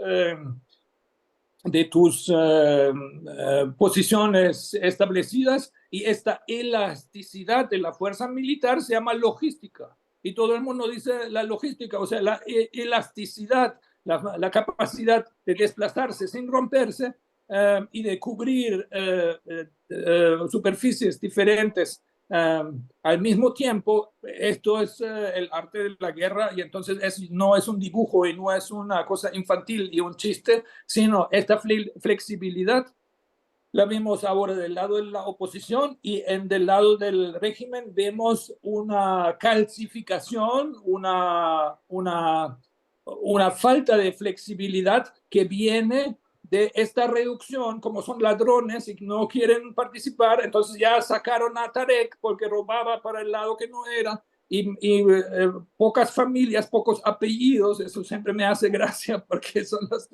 posiciones establecidas y esta elasticidad de la fuerza militar se llama logística. Y todo el mundo dice la logística, o sea, la elasticidad, la capacidad de desplazarse sin romperse y de cubrir superficies diferentes al mismo tiempo. Esto es el arte de la guerra y entonces no es un dibujo y no es una cosa infantil y un chiste, sino esta flexibilidad la vemos ahora del lado de la oposición y del lado del régimen vemos una calcificación, una falta de flexibilidad que viene de esta reducción, como son ladrones y no quieren participar, entonces ya sacaron a Tarek porque robaba para el lado que no era, pocas familias, pocos apellidos, eso siempre me hace gracia porque son los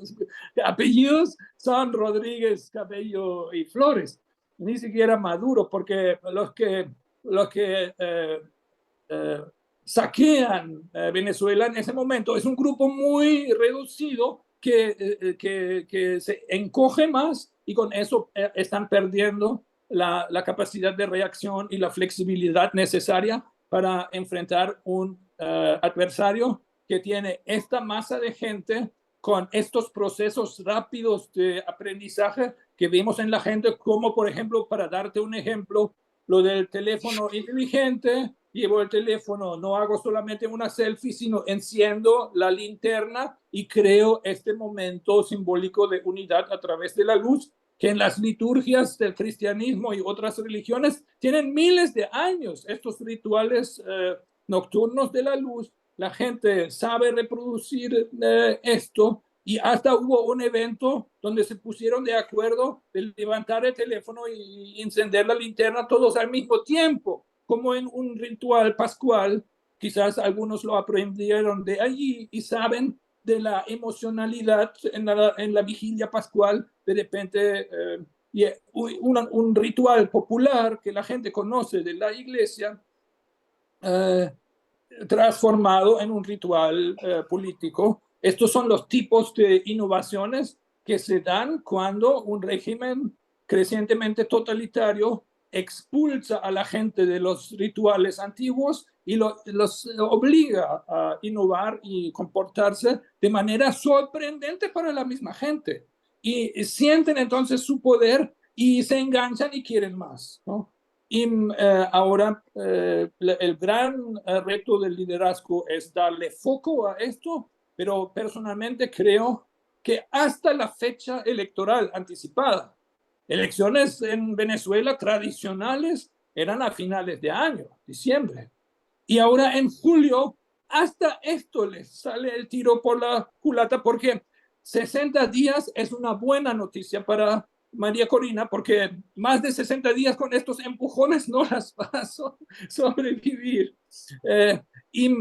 apellidos son Rodríguez, Cabello y Flores, ni siquiera Maduro, porque los que saquean Venezuela en ese momento es un grupo muy reducido que se encoge más y con eso están perdiendo la capacidad de reacción y la flexibilidad necesaria para enfrentar un adversario que tiene esta masa de gente con estos procesos rápidos de aprendizaje que vemos en la gente, como por ejemplo, para darte un ejemplo, lo del teléfono inteligente. Llevo el teléfono, no hago solamente una selfie, sino enciendo la linterna y creo este momento simbólico de unidad a través de la luz, que en las liturgias del cristianismo y otras religiones tienen miles de años. Estos rituales nocturnos de la luz, la gente sabe reproducir esto, y hasta hubo un evento donde se pusieron de acuerdo de levantar el teléfono y encender la linterna todos al mismo tiempo, como en un ritual pascual. Quizás algunos lo aprendieron de allí y saben de la emocionalidad en la vigilia pascual. De repente, un ritual popular que la gente conoce de la iglesia, transformado en un ritual político. Estos son los tipos de innovaciones que se dan cuando un régimen crecientemente totalitario expulsa a la gente de los rituales antiguos y los obliga a innovar y comportarse de manera sorprendente para la misma gente. Y sienten entonces su poder y se enganchan y quieren más, ¿no? Y ahora el gran reto del liderazgo es darle foco a esto, pero personalmente creo que hasta la fecha electoral anticipada, elecciones en Venezuela tradicionales eran a finales de año, diciembre, y ahora en julio hasta esto les sale el tiro por la culata, porque 60 días es una buena noticia para María Corina, porque más de 60 días con estos empujones no las va a sobrevivir. Y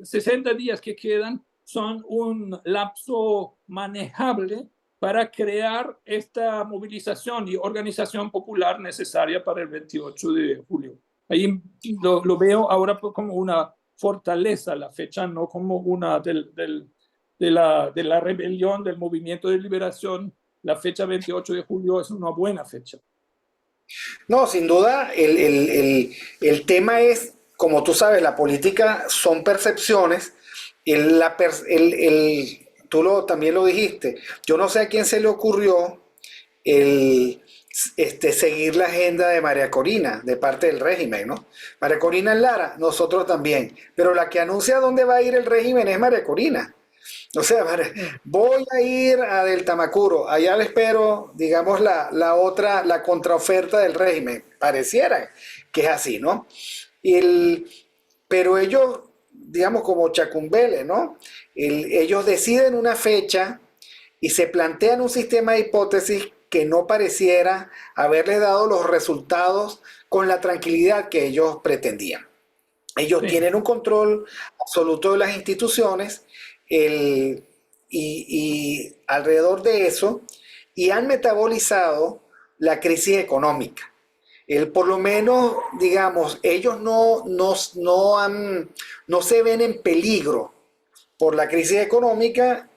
60 días que quedan son un lapso manejable para crear esta movilización y organización popular necesaria para el 28 de julio. Ahí lo veo ahora como una fortaleza la fecha, no como una de la rebelión, del movimiento de liberación. La fecha 28 de julio es una buena fecha. No, sin duda, el tema es, como tú sabes, la política son percepciones. También lo dijiste. Yo no sé a quién se le ocurrió el seguir la agenda de María Corina, de parte del régimen, ¿no? María Corina es Lara, nosotros también. Pero la que anuncia dónde va a ir el régimen es María Corina. O sea, voy a ir a Del Tamacuro, allá le espero, digamos, la contraoferta del régimen. Pareciera que es así, ¿no? Pero ellos, digamos, como Chacumbele, ¿no? Ellos deciden una fecha y se plantean un sistema de hipótesis que no pareciera haberles dado los resultados con la tranquilidad que ellos pretendían. Ellos tienen un control absoluto de las instituciones y alrededor de eso, y han metabolizado la crisis económica. Por lo menos, digamos, ellos no se ven en peligro por la crisis económica,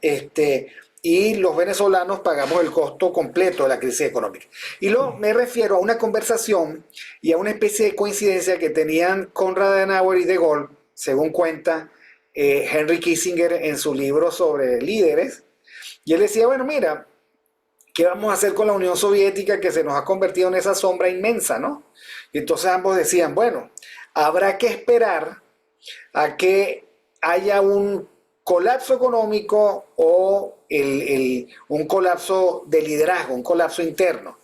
y los venezolanos pagamos el costo completo de la crisis económica. Y me refiero a una conversación y a una especie de coincidencia que tenían Konrad Adenauer y De Gaulle, según cuenta Henry Kissinger en su libro sobre líderes. Y él decía, bueno, mira, ¿qué vamos a hacer con la Unión Soviética que se nos ha convertido en esa sombra inmensa, ¿no? Y entonces ambos decían, bueno, habrá que esperar a que haya un colapso económico o un colapso de liderazgo, un colapso interno.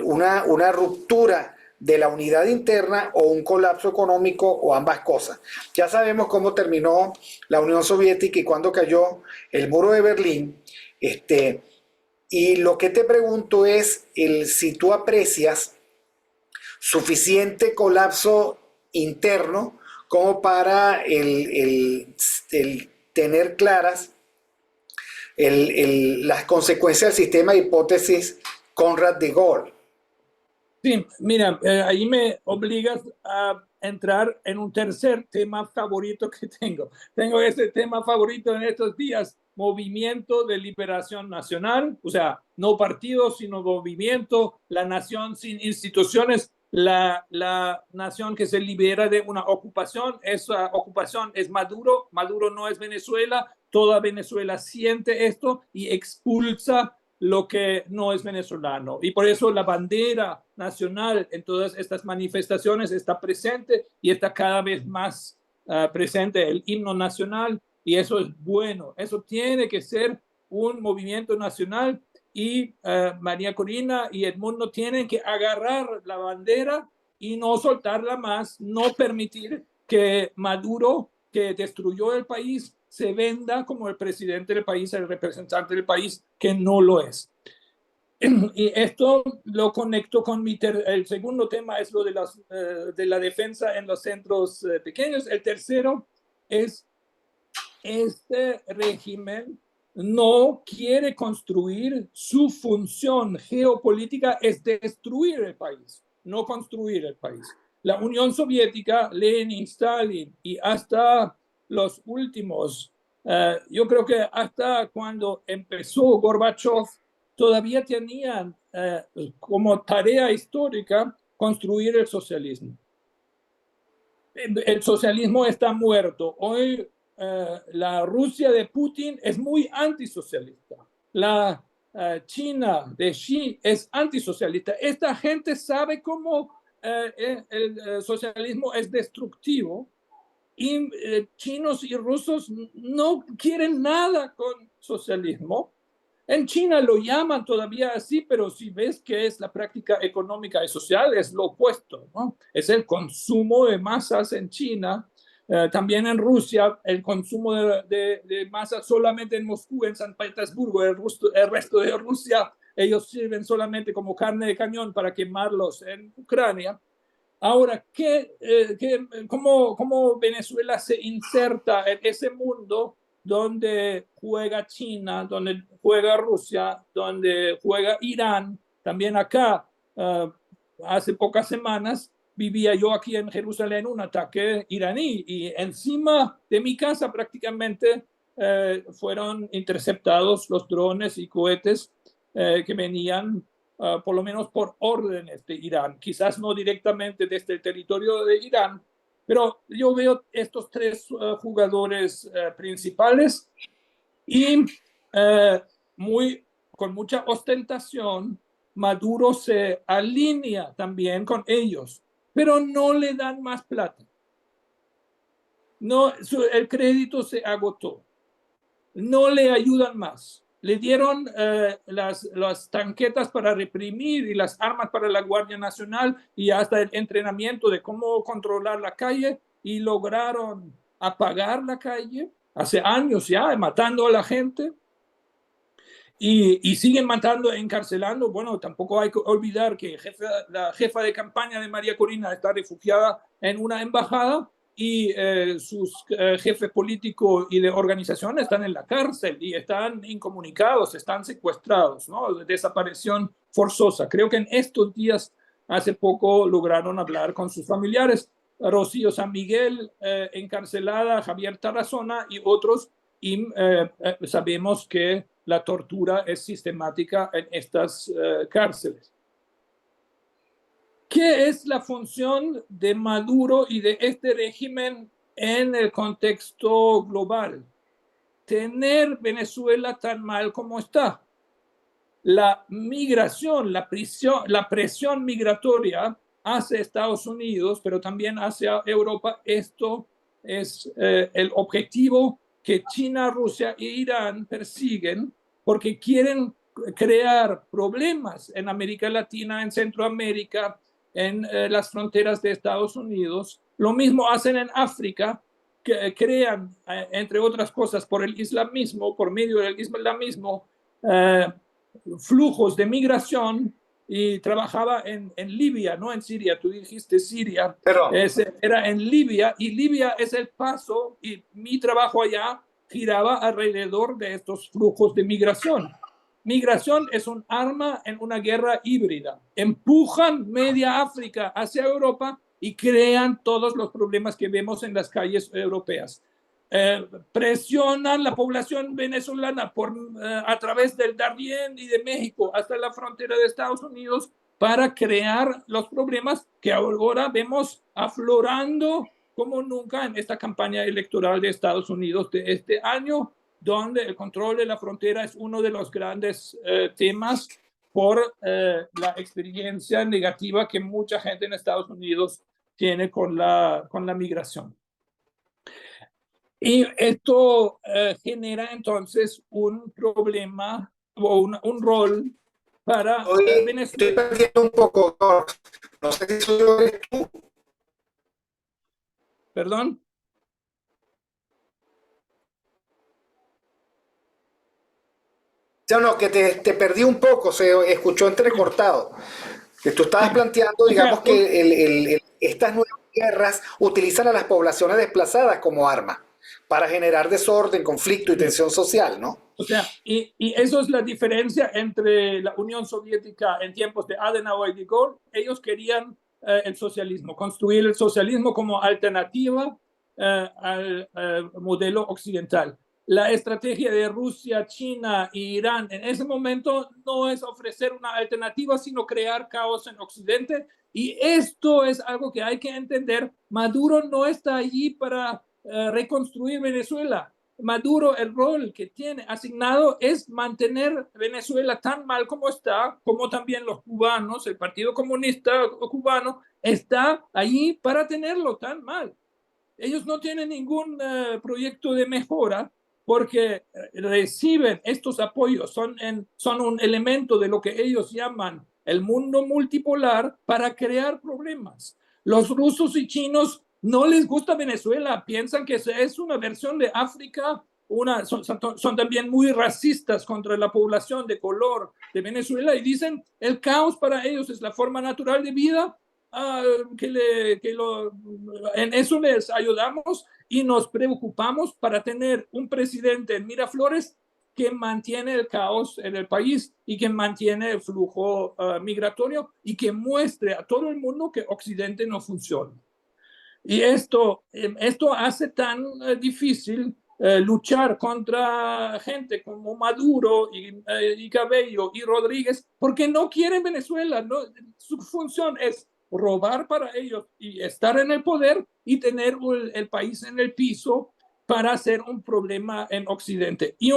una ruptura de la unidad interna o un colapso económico o ambas cosas. Ya sabemos cómo terminó la Unión Soviética y cuándo cayó el muro de Berlín. Y lo que te pregunto es si tú aprecias suficiente colapso interno como para el tener claras las consecuencias del sistema de hipótesis Conrad de Gaulle. Sí, mira, ahí me obligas a entrar en un tercer tema favorito que tengo. Tengo ese tema favorito en estos días, Movimiento de Liberación Nacional, o sea, no partido, sino movimiento, la nación sin instituciones, la nación que se libera de una ocupación. Esa ocupación es Maduro, Maduro no es Venezuela, toda Venezuela siente esto y expulsa lo que no es venezolano. Y por eso la bandera nacional en todas estas manifestaciones está presente y está cada vez más presente el himno nacional, y eso es bueno. Eso tiene que ser un movimiento nacional y María Corina y Edmundo tienen que agarrar la bandera y no soltarla más, no permitir que Maduro, que destruyó el país, se venda como el presidente del país, el representante del país, que no lo es. Y esto lo conecto con el segundo tema, es lo de la defensa en los centros pequeños. El tercero es este régimen no quiere construir, su función geopolítica es destruir el país, no construir el país. La Unión Soviética, Lenin, Stalin y hasta los últimos, yo creo que hasta cuando empezó Gorbachev, todavía tenían como tarea histórica construir el socialismo. El socialismo está muerto. Hoy la Rusia de Putin es muy antisocialista. La China de Xi es antisocialista. Esta gente sabe cómo el socialismo es destructivo y chinos y rusos no quieren nada con socialismo. En China lo llaman todavía así, pero si ves que es la práctica económica y social, es lo opuesto, ¿no? Es el consumo de masas en China. También en Rusia, el consumo de masas solamente en Moscú, en San Petersburgo, el resto de Rusia, ellos sirven solamente como carne de cañón para quemarlos en Ucrania. Ahora, ¿cómo Venezuela se inserta en ese mundo donde juega China, donde juega Rusia, donde juega Irán? También acá, hace pocas semanas, vivía yo aquí en Jerusalén un ataque iraní y encima de mi casa prácticamente fueron interceptados los drones y cohetes que venían por lo menos por órdenes de Irán, quizás no directamente desde el territorio de Irán, pero yo veo estos tres jugadores principales y con mucha ostentación, Maduro se alinea también con ellos, pero no le dan más plata. No, el crédito se agotó. No le ayudan más. Le dieron las tanquetas para reprimir y las armas para la Guardia Nacional y hasta el entrenamiento de cómo controlar la calle, y lograron apagar la calle hace años ya, matando a la gente. Y siguen matando, encarcelando. Bueno, tampoco hay que olvidar que la jefa de campaña de María Corina está refugiada en una embajada y sus jefes políticos y de organización están en la cárcel y están incomunicados, están secuestrados, ¿no? Desaparición forzosa. Creo que en estos días, hace poco, lograron hablar con sus familiares. Rocío San Miguel encarcelada, Javier Tarazona y otros, y sabemos que la tortura es sistemática en estas cárceles. ¿Qué es la función de Maduro y de este régimen en el contexto global? Tener Venezuela tan mal como está. La migración, la presión migratoria hacia Estados Unidos, pero también hacia Europa, esto es el objetivo que China, Rusia e Irán persiguen, porque quieren crear problemas en América Latina, en Centroamérica, en las fronteras de Estados Unidos. Lo mismo hacen en África, que crean, entre otras cosas, por el islamismo, por medio del islamismo, flujos de migración. Y trabajaba en Libia, no en Siria. Tú dijiste Siria, Pero, era en Libia, y Libia es el paso, y mi trabajo allá giraba alrededor de estos flujos de migración. Migración es un arma en una guerra híbrida. Empujan media África hacia Europa y crean todos los problemas que vemos en las calles europeas. Presionan la población venezolana a través del Darién y de México hasta la frontera de Estados Unidos para crear los problemas que ahora vemos aflorando como nunca en esta campaña electoral de Estados Unidos de este año, donde el control de la frontera es uno de los grandes temas por la experiencia negativa que mucha gente en Estados Unidos tiene con la migración. Y esto genera entonces un problema o un rol para Venezuela. estoy perdiendo un poco, George. No sé si soy yo o eres tú. ¿Perdón? No, que te perdí un poco, se escuchó entrecortado. Que tú estabas planteando, digamos, que estas nuevas guerras utilizan a las poblaciones desplazadas como arma para generar desorden, conflicto y tensión social, ¿no? O sea, y eso es la diferencia entre la Unión Soviética en tiempos de Adenauer y de Gaulle. Ellos querían el socialismo, construir el socialismo como alternativa al modelo occidental. La estrategia de Rusia, China e Irán en ese momento no es ofrecer una alternativa, sino crear caos en Occidente. Y esto es algo que hay que entender. Maduro no está allí para reconstruir Venezuela. Maduro, el rol que tiene asignado es mantener Venezuela tan mal como está, como también los cubanos, el Partido Comunista Cubano está allí para tenerlo tan mal. Ellos no tienen ningún proyecto de mejora porque reciben estos apoyos, son un elemento de lo que ellos llaman el mundo multipolar para crear problemas. Los rusos y chinos no les gusta Venezuela, piensan que es una versión de África, son también muy racistas contra la población de color de Venezuela y dicen el caos para ellos es la forma natural de vida, en eso les ayudamos y nos preocupamos para tener un presidente en Miraflores que mantiene el caos en el país y que mantiene el flujo migratorio y que muestre a todo el mundo que Occidente no funciona. Y esto hace tan difícil luchar contra gente como Maduro y Cabello y Rodríguez, porque no quieren Venezuela, ¿no? Su función es robar para ellos y estar en el poder y tener el país en el piso para hacer un problema en Occidente. Y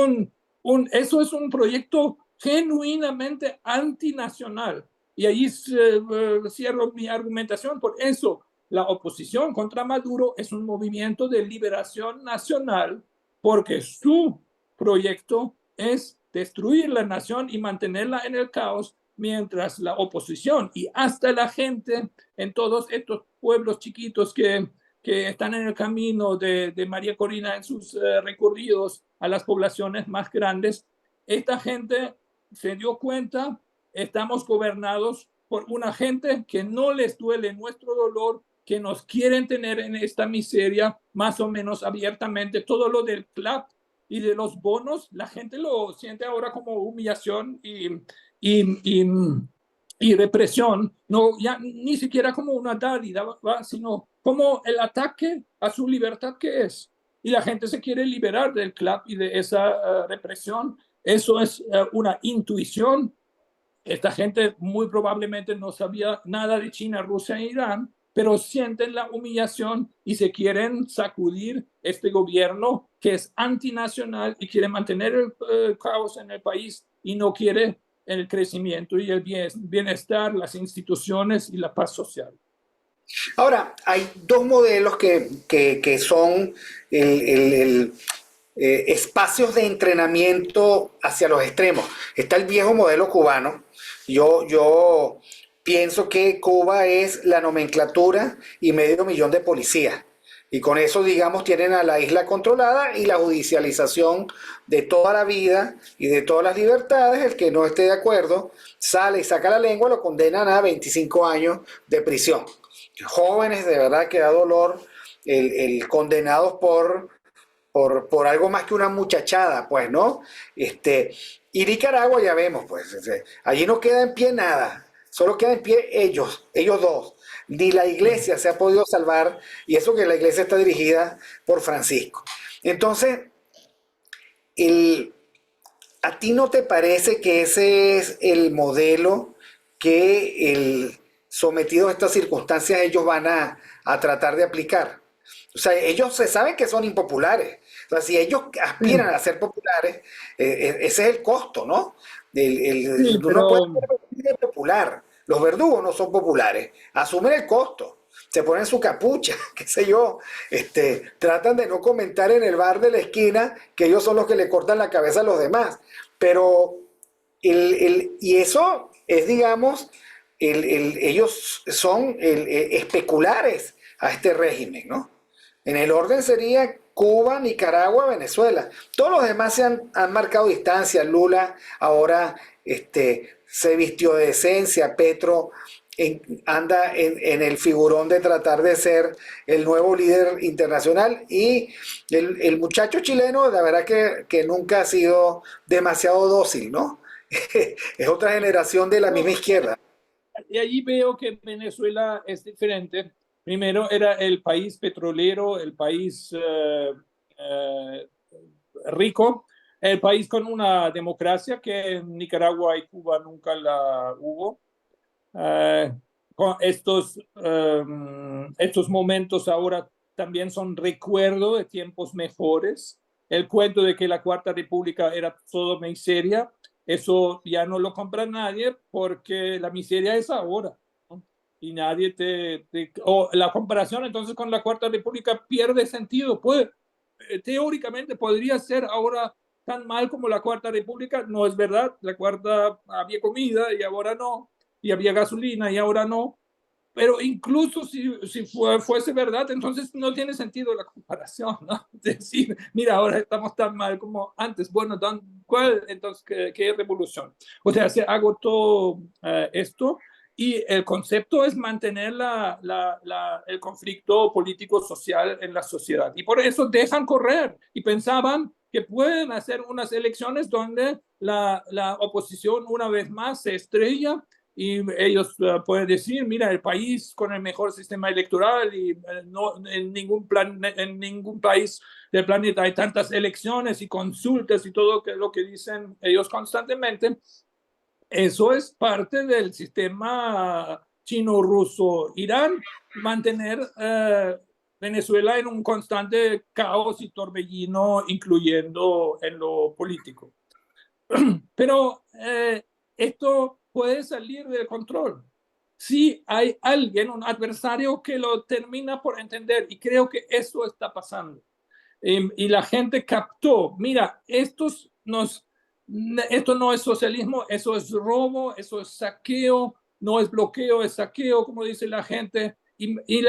eso es un proyecto genuinamente antinacional. Y ahí cierro mi argumentación por eso. La oposición contra Maduro es un movimiento de liberación nacional porque su proyecto es destruir la nación y mantenerla en el caos, mientras la oposición y hasta la gente en todos estos pueblos chiquitos que están en el camino de María Corina en sus recorridos a las poblaciones más grandes, esta gente se dio cuenta, estamos gobernados por una gente que no les duele nuestro dolor, que nos quieren tener en esta miseria más o menos abiertamente. Todo lo del CLAP y de los bonos, la gente lo siente ahora como humillación y represión, no, ya ni siquiera como una dádiva, sino como el ataque a su libertad que es. Y la gente se quiere liberar del CLAP y de esa represión. Eso es una intuición. Esta gente muy probablemente no sabía nada de China, Rusia e Irán, pero sienten la humillación y se quieren sacudir este gobierno que es antinacional y quiere mantener el caos en el país y no quiere el crecimiento y el bienestar, las instituciones y la paz social. Ahora, hay dos modelos que son el espacios de entrenamiento hacia los extremos. Está el viejo modelo cubano. Yo pienso que Cuba es la nomenclatura y medio millón de policías. Y con eso, digamos, tienen a la isla controlada y la judicialización de toda la vida y de todas las libertades. El que no esté de acuerdo sale y saca la lengua, lo condenan a 25 años de prisión. Jóvenes, de verdad que da dolor el condenados por algo más que una muchachada, pues, ¿no? Y Nicaragua ya vemos, pues, allí no queda en pie nada, solo queda en pie ellos dos. Ni la iglesia se ha podido salvar, y eso que la iglesia está dirigida por Francisco. Entonces, ¿a ti no te parece que ese es el modelo que sometido a estas circunstancias ellos van a tratar de aplicar? O sea, ellos se saben que son impopulares. O sea, si ellos aspiran a ser populares, ese es el costo, ¿no? Sí, Uno puede pero ser popular. Los verdugos no son populares. Asumen el costo. Se ponen su capucha, qué sé yo. Tratan de no comentar en el bar de la esquina que ellos son los que le cortan la cabeza a los demás. Pero, y eso es, digamos, ellos son especulares a este régimen, ¿no? En el orden sería Cuba, Nicaragua, Venezuela. Todos los demás han marcado distancia. Lula ahora se vistió de decencia. Petro anda en el figurón de tratar de ser el nuevo líder internacional. Y el muchacho chileno, la verdad que nunca ha sido demasiado dócil, ¿no? Es otra generación de la misma izquierda. y allí veo que Venezuela es diferente. Primero era el país petrolero, el país eh, rico, el país con una democracia que en Nicaragua y Cuba nunca la hubo. Eh, con estos momentos ahora también son recuerdo de tiempos mejores. El cuento de que la Cuarta República era todo miseria, eso ya no lo compra nadie porque la miseria es ahora, ¿no? Y nadie o la comparación entonces con la Cuarta República pierde sentido. Teóricamente podría ser ahora tan mal como la Cuarta República. No es verdad, la Cuarta había comida y ahora no, y había gasolina y ahora no. Pero incluso si fuese verdad, entonces no tiene sentido la comparación, ¿no? Es decir, mira, ahora estamos tan mal como antes. Bueno, ¿cuál entonces qué revolución? O sea, se agotó esto y el concepto es mantener el conflicto político-social en la sociedad. Y por eso dejan correr y pensaban que pueden hacer unas elecciones donde la oposición una vez más se estrella y ellos pueden decir, mira, el país con el mejor sistema electoral y no, en ningún país del planeta hay tantas elecciones y consultas y todo lo que dicen ellos constantemente. Eso es parte del sistema chino-ruso-Irán, mantener Venezuela en un constante caos y torbellino, incluyendo en lo político. Pero esto puede salir de control si hay alguien, un adversario que lo termina por entender, y creo que eso está pasando. Y la gente captó, mira, esto no es socialismo, eso es robo, eso es saqueo, no es bloqueo, es saqueo, como dice la gente. Y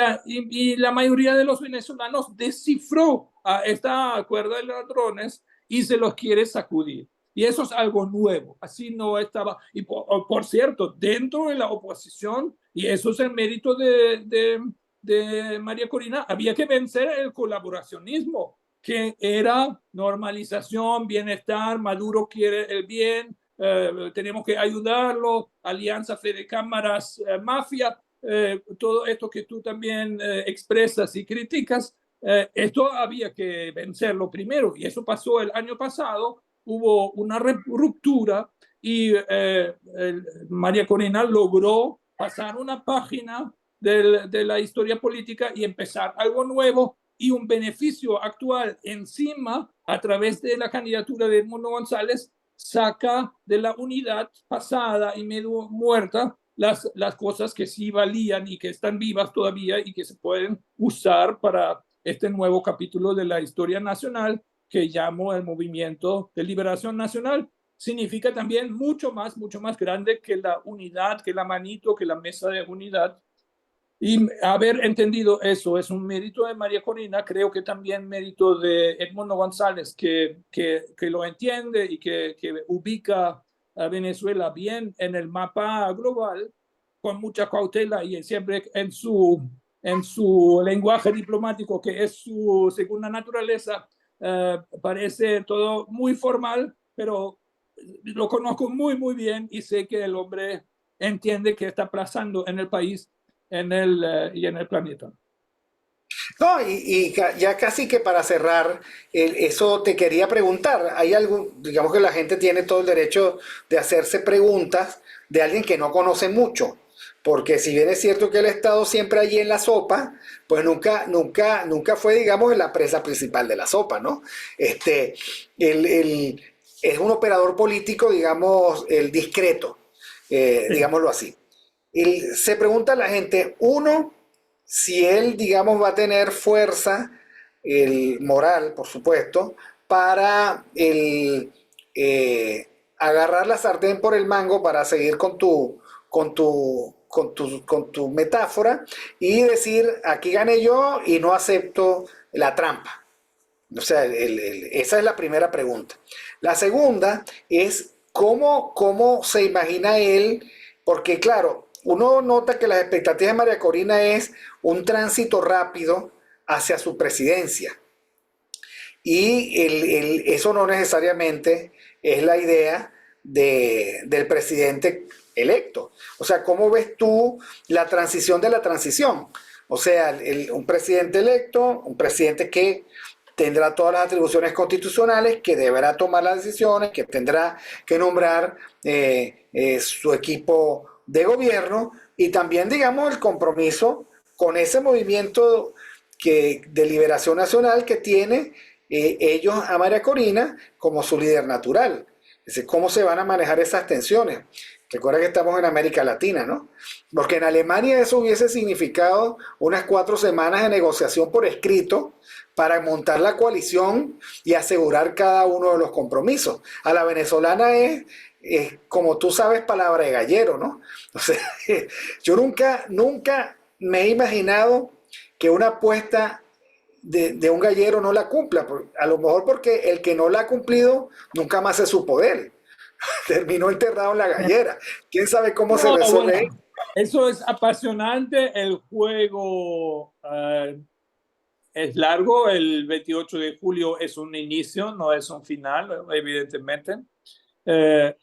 la mayoría de los venezolanos descifró a esta cuerda de ladrones y se los quiere sacudir. Y eso es algo nuevo, así no estaba. Y por cierto, dentro de la oposición, y eso es el mérito de María Corina, había que vencer el colaboracionismo, que era normalización, bienestar, Maduro quiere el bien, tenemos que ayudarlo, alianza Fede Cámaras, mafia, todo esto que tú también expresas y criticas, esto había que vencerlo primero, y eso pasó el año pasado. Hubo una ruptura y María Corina logró pasar una página de la historia política y empezar algo nuevo y un beneficio actual encima a través de la candidatura de Edmundo González saca de la unidad pasada y medio muerta las cosas que sí valían y que están vivas todavía y que se pueden usar para este nuevo capítulo de la historia nacional que llamo el Movimiento de Liberación Nacional. Significa también mucho más grande que la unidad, que la manito, que la mesa de unidad. Y haber entendido eso es un mérito de María Corina, creo que también mérito de Edmundo González, que lo entiende y que ubica a Venezuela bien en el mapa global, con mucha cautela y siempre en su lenguaje diplomático, que es su segunda naturaleza. Parece todo muy formal, pero lo conozco muy bien y sé que el hombre entiende qué está pasando en el país y en el planeta. No, ya casi que para cerrar, eso te quería preguntar. Hay algo, digamos que la gente tiene todo el derecho de hacerse preguntas de alguien que no conoce mucho. Porque si bien es cierto que el Estado siempre allí en la sopa, pues nunca fue, digamos, la presa principal de la sopa, ¿no? Este, es un operador político, digamos, el discreto, Sí. digámoslo así. Se pregunta a la gente, uno, si él, digamos, va a tener fuerza, el moral, por supuesto, para agarrar la sartén por el mango para seguir con tu metáfora y decir, aquí gané yo y no acepto la trampa. O sea, esa es la primera pregunta. La segunda es cómo se imagina él, porque claro, uno nota que las expectativas de María Corina es un tránsito rápido hacia su presidencia. Y eso no necesariamente es la idea del presidente electo. O sea, ¿cómo ves tú la transición de la transición? O sea, un presidente electo, un presidente que tendrá todas las atribuciones constitucionales, que deberá tomar las decisiones, que tendrá que nombrar su equipo de gobierno y también, digamos, el compromiso con ese movimiento de liberación nacional que tiene ellos a María Corina como su líder natural. Es decir, ¿cómo se van a manejar esas tensiones? Recuerda que estamos en América Latina, ¿no? Porque en Alemania eso hubiese significado unas 4 semanas de negociación por escrito para montar la coalición y asegurar cada uno de los compromisos. A la venezolana como tú sabes, palabra de gallero, ¿no? O sea, yo nunca me he imaginado que una apuesta de un gallero no la cumpla. A lo mejor porque el que no la ha cumplido nunca más se supo de él. Terminó enterrado en la gallera. ¿Quién sabe cómo se No, resuelve bueno, esto? eso es apasionante. El juego es largo. El 28 de julio es un inicio, no es un final, evidentemente.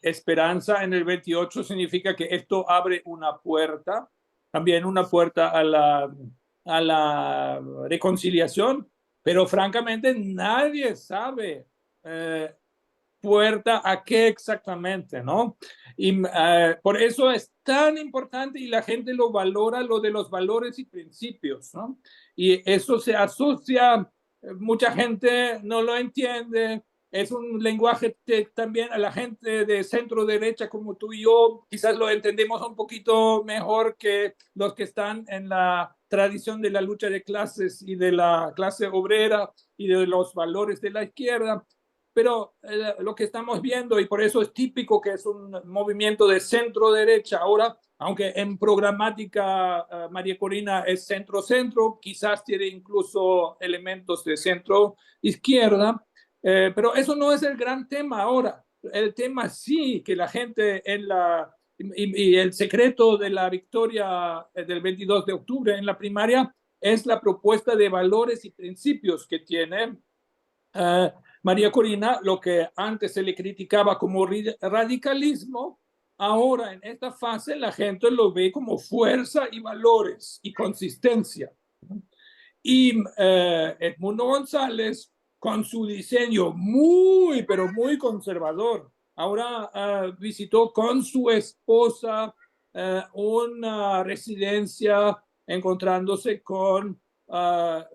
Esperanza en el 28 significa que esto abre una puerta, también una puerta a la reconciliación, pero francamente nadie sabe puerta a qué exactamente, ¿no? Y por eso es tan importante y la gente lo valora, lo de los valores y principios, ¿no? Y eso se asocia, mucha gente no lo entiende, es un lenguaje que también a la gente de centro derecha como tú y yo quizás lo entendemos un poquito mejor que los que están en la tradición de la lucha de clases y de la clase obrera y de los valores de la izquierda. Pero lo que estamos viendo, y por eso es típico que es un movimiento de centro derecha ahora, aunque en programática María Corina es centro-centro, quizás tiene incluso elementos de centro izquierda, pero eso no es el gran tema ahora. El tema sí que la gente en y el secreto de la victoria del 22 de octubre en la primaria es la propuesta de valores y principios que tiene María Corina. Lo que antes se le criticaba como radicalismo, ahora en esta fase la gente lo ve como fuerza y valores y consistencia. Y Edmundo González, con su diseño pero muy conservador, ahora visitó con su esposa una residencia encontrándose con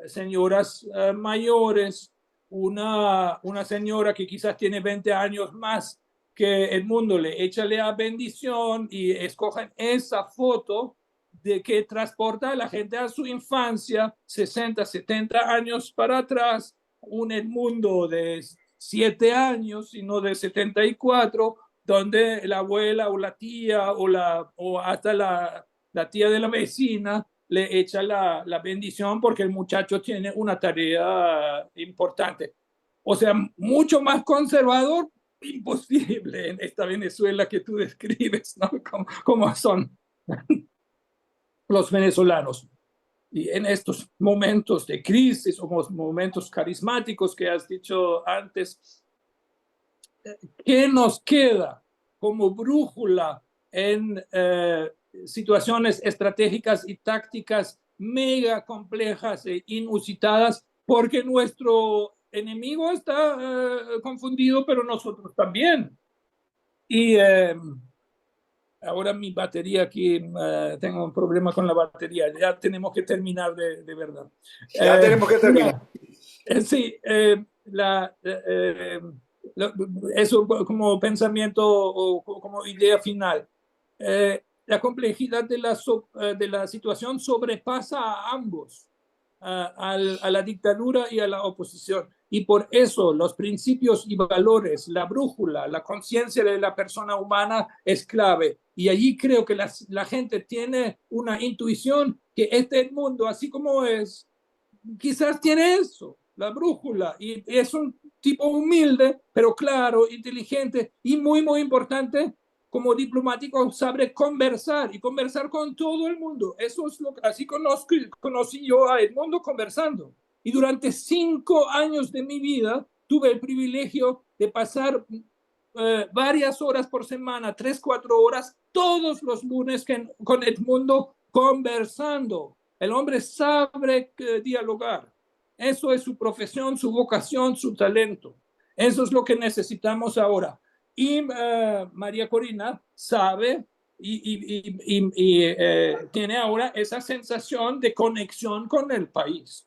señoras mayores, una señora que quizás tiene 20 años más que Edmundo, le echa la bendición y escogen esa foto de que transporta a la gente a su infancia, 60, 70 años para atrás, un Edmundo de 7 años, sino de 74, donde la abuela o la tía o hasta la tía de la vecina le echa la bendición porque el muchacho tiene una tarea importante. O sea, mucho más conservador, imposible en esta Venezuela que tú describes, ¿no? Como son los venezolanos. Y en estos momentos de crisis o momentos carismáticos que has dicho antes, ¿qué nos queda como brújula en situaciones estratégicas y tácticas mega complejas e inusitadas? Porque nuestro enemigo está confundido, pero nosotros también. Y ahora mi batería aquí, tengo un problema con la batería. Ya tenemos que terminar de verdad. Ya tenemos que terminar. Sí, eso como pensamiento o como idea final. La complejidad de la situación sobrepasa a ambos, a la dictadura y a la oposición. Y por eso los principios y valores, la brújula, la conciencia de la persona humana es clave. Y allí creo que la gente tiene una intuición que este mundo, así como es, quizás tiene eso, la brújula. Y es un tipo humilde, pero claro, inteligente y muy, muy importante. Como diplomático sabe conversar y conversar con todo el mundo. Eso es así conocí yo a Edmundo conversando. Y durante 5 años de mi vida tuve el privilegio de pasar varias horas por semana, 3, 4 horas, todos los lunes con Edmundo conversando. El hombre sabe dialogar. Eso es su profesión, su vocación, su talento. Eso es lo que necesitamos ahora. Y María Corina sabe y tiene ahora esa sensación de conexión con el país.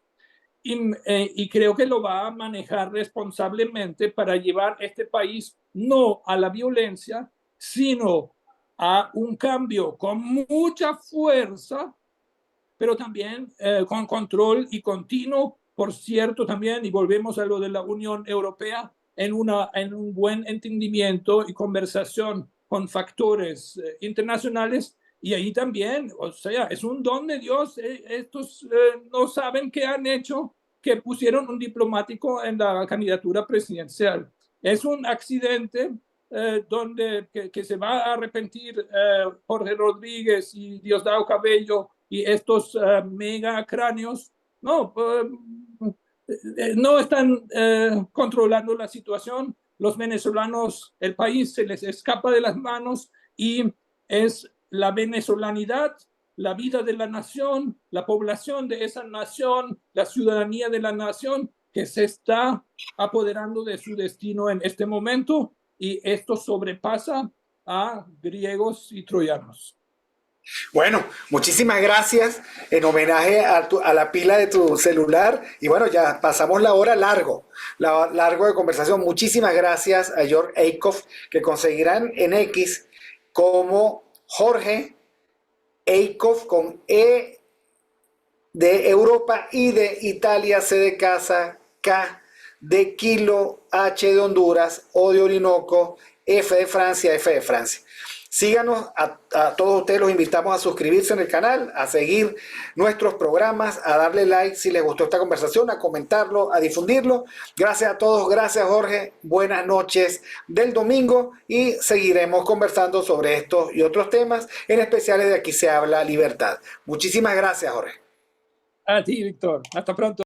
Y creo que lo va a manejar responsablemente para llevar este país no a la violencia, sino a un cambio con mucha fuerza, pero también con control y continuo, por cierto, también, y volvemos a lo de la Unión Europea, en un buen entendimiento y conversación con factores internacionales. Y ahí también, o sea, es un don de Dios. Estos no saben qué han hecho, que pusieron un diplomático en la candidatura presidencial. Es un accidente que se va a arrepentir Jorge Rodríguez y Diosdado Cabello y estos mega cráneos. No, no están controlando la situación. Los venezolanos, el país se les escapa de las manos y es la venezolanidad, la vida de la nación, la población de esa nación, la ciudadanía de la nación que se está apoderando de su destino en este momento, y esto sobrepasa a griegos y troyanos. Bueno, muchísimas gracias en homenaje a la pila de tu celular. Y bueno, ya pasamos la hora largo de conversación. Muchísimas gracias a George Eikhoff, que conseguirán en X como Jorge Eikhoff con E de Europa, I de Italia, C de casa, K de kilo, H de Honduras, O de Orinoco, F de Francia, F de Francia. Síganos, a todos ustedes los invitamos a suscribirse en el canal, a seguir nuestros programas, a darle like si les gustó esta conversación, a comentarlo, a difundirlo. Gracias a todos, gracias Jorge, buenas noches del domingo y seguiremos conversando sobre estos y otros temas, en especiales de Aquí se habla libertad. Muchísimas gracias, Jorge. A ti, Víctor. Hasta pronto.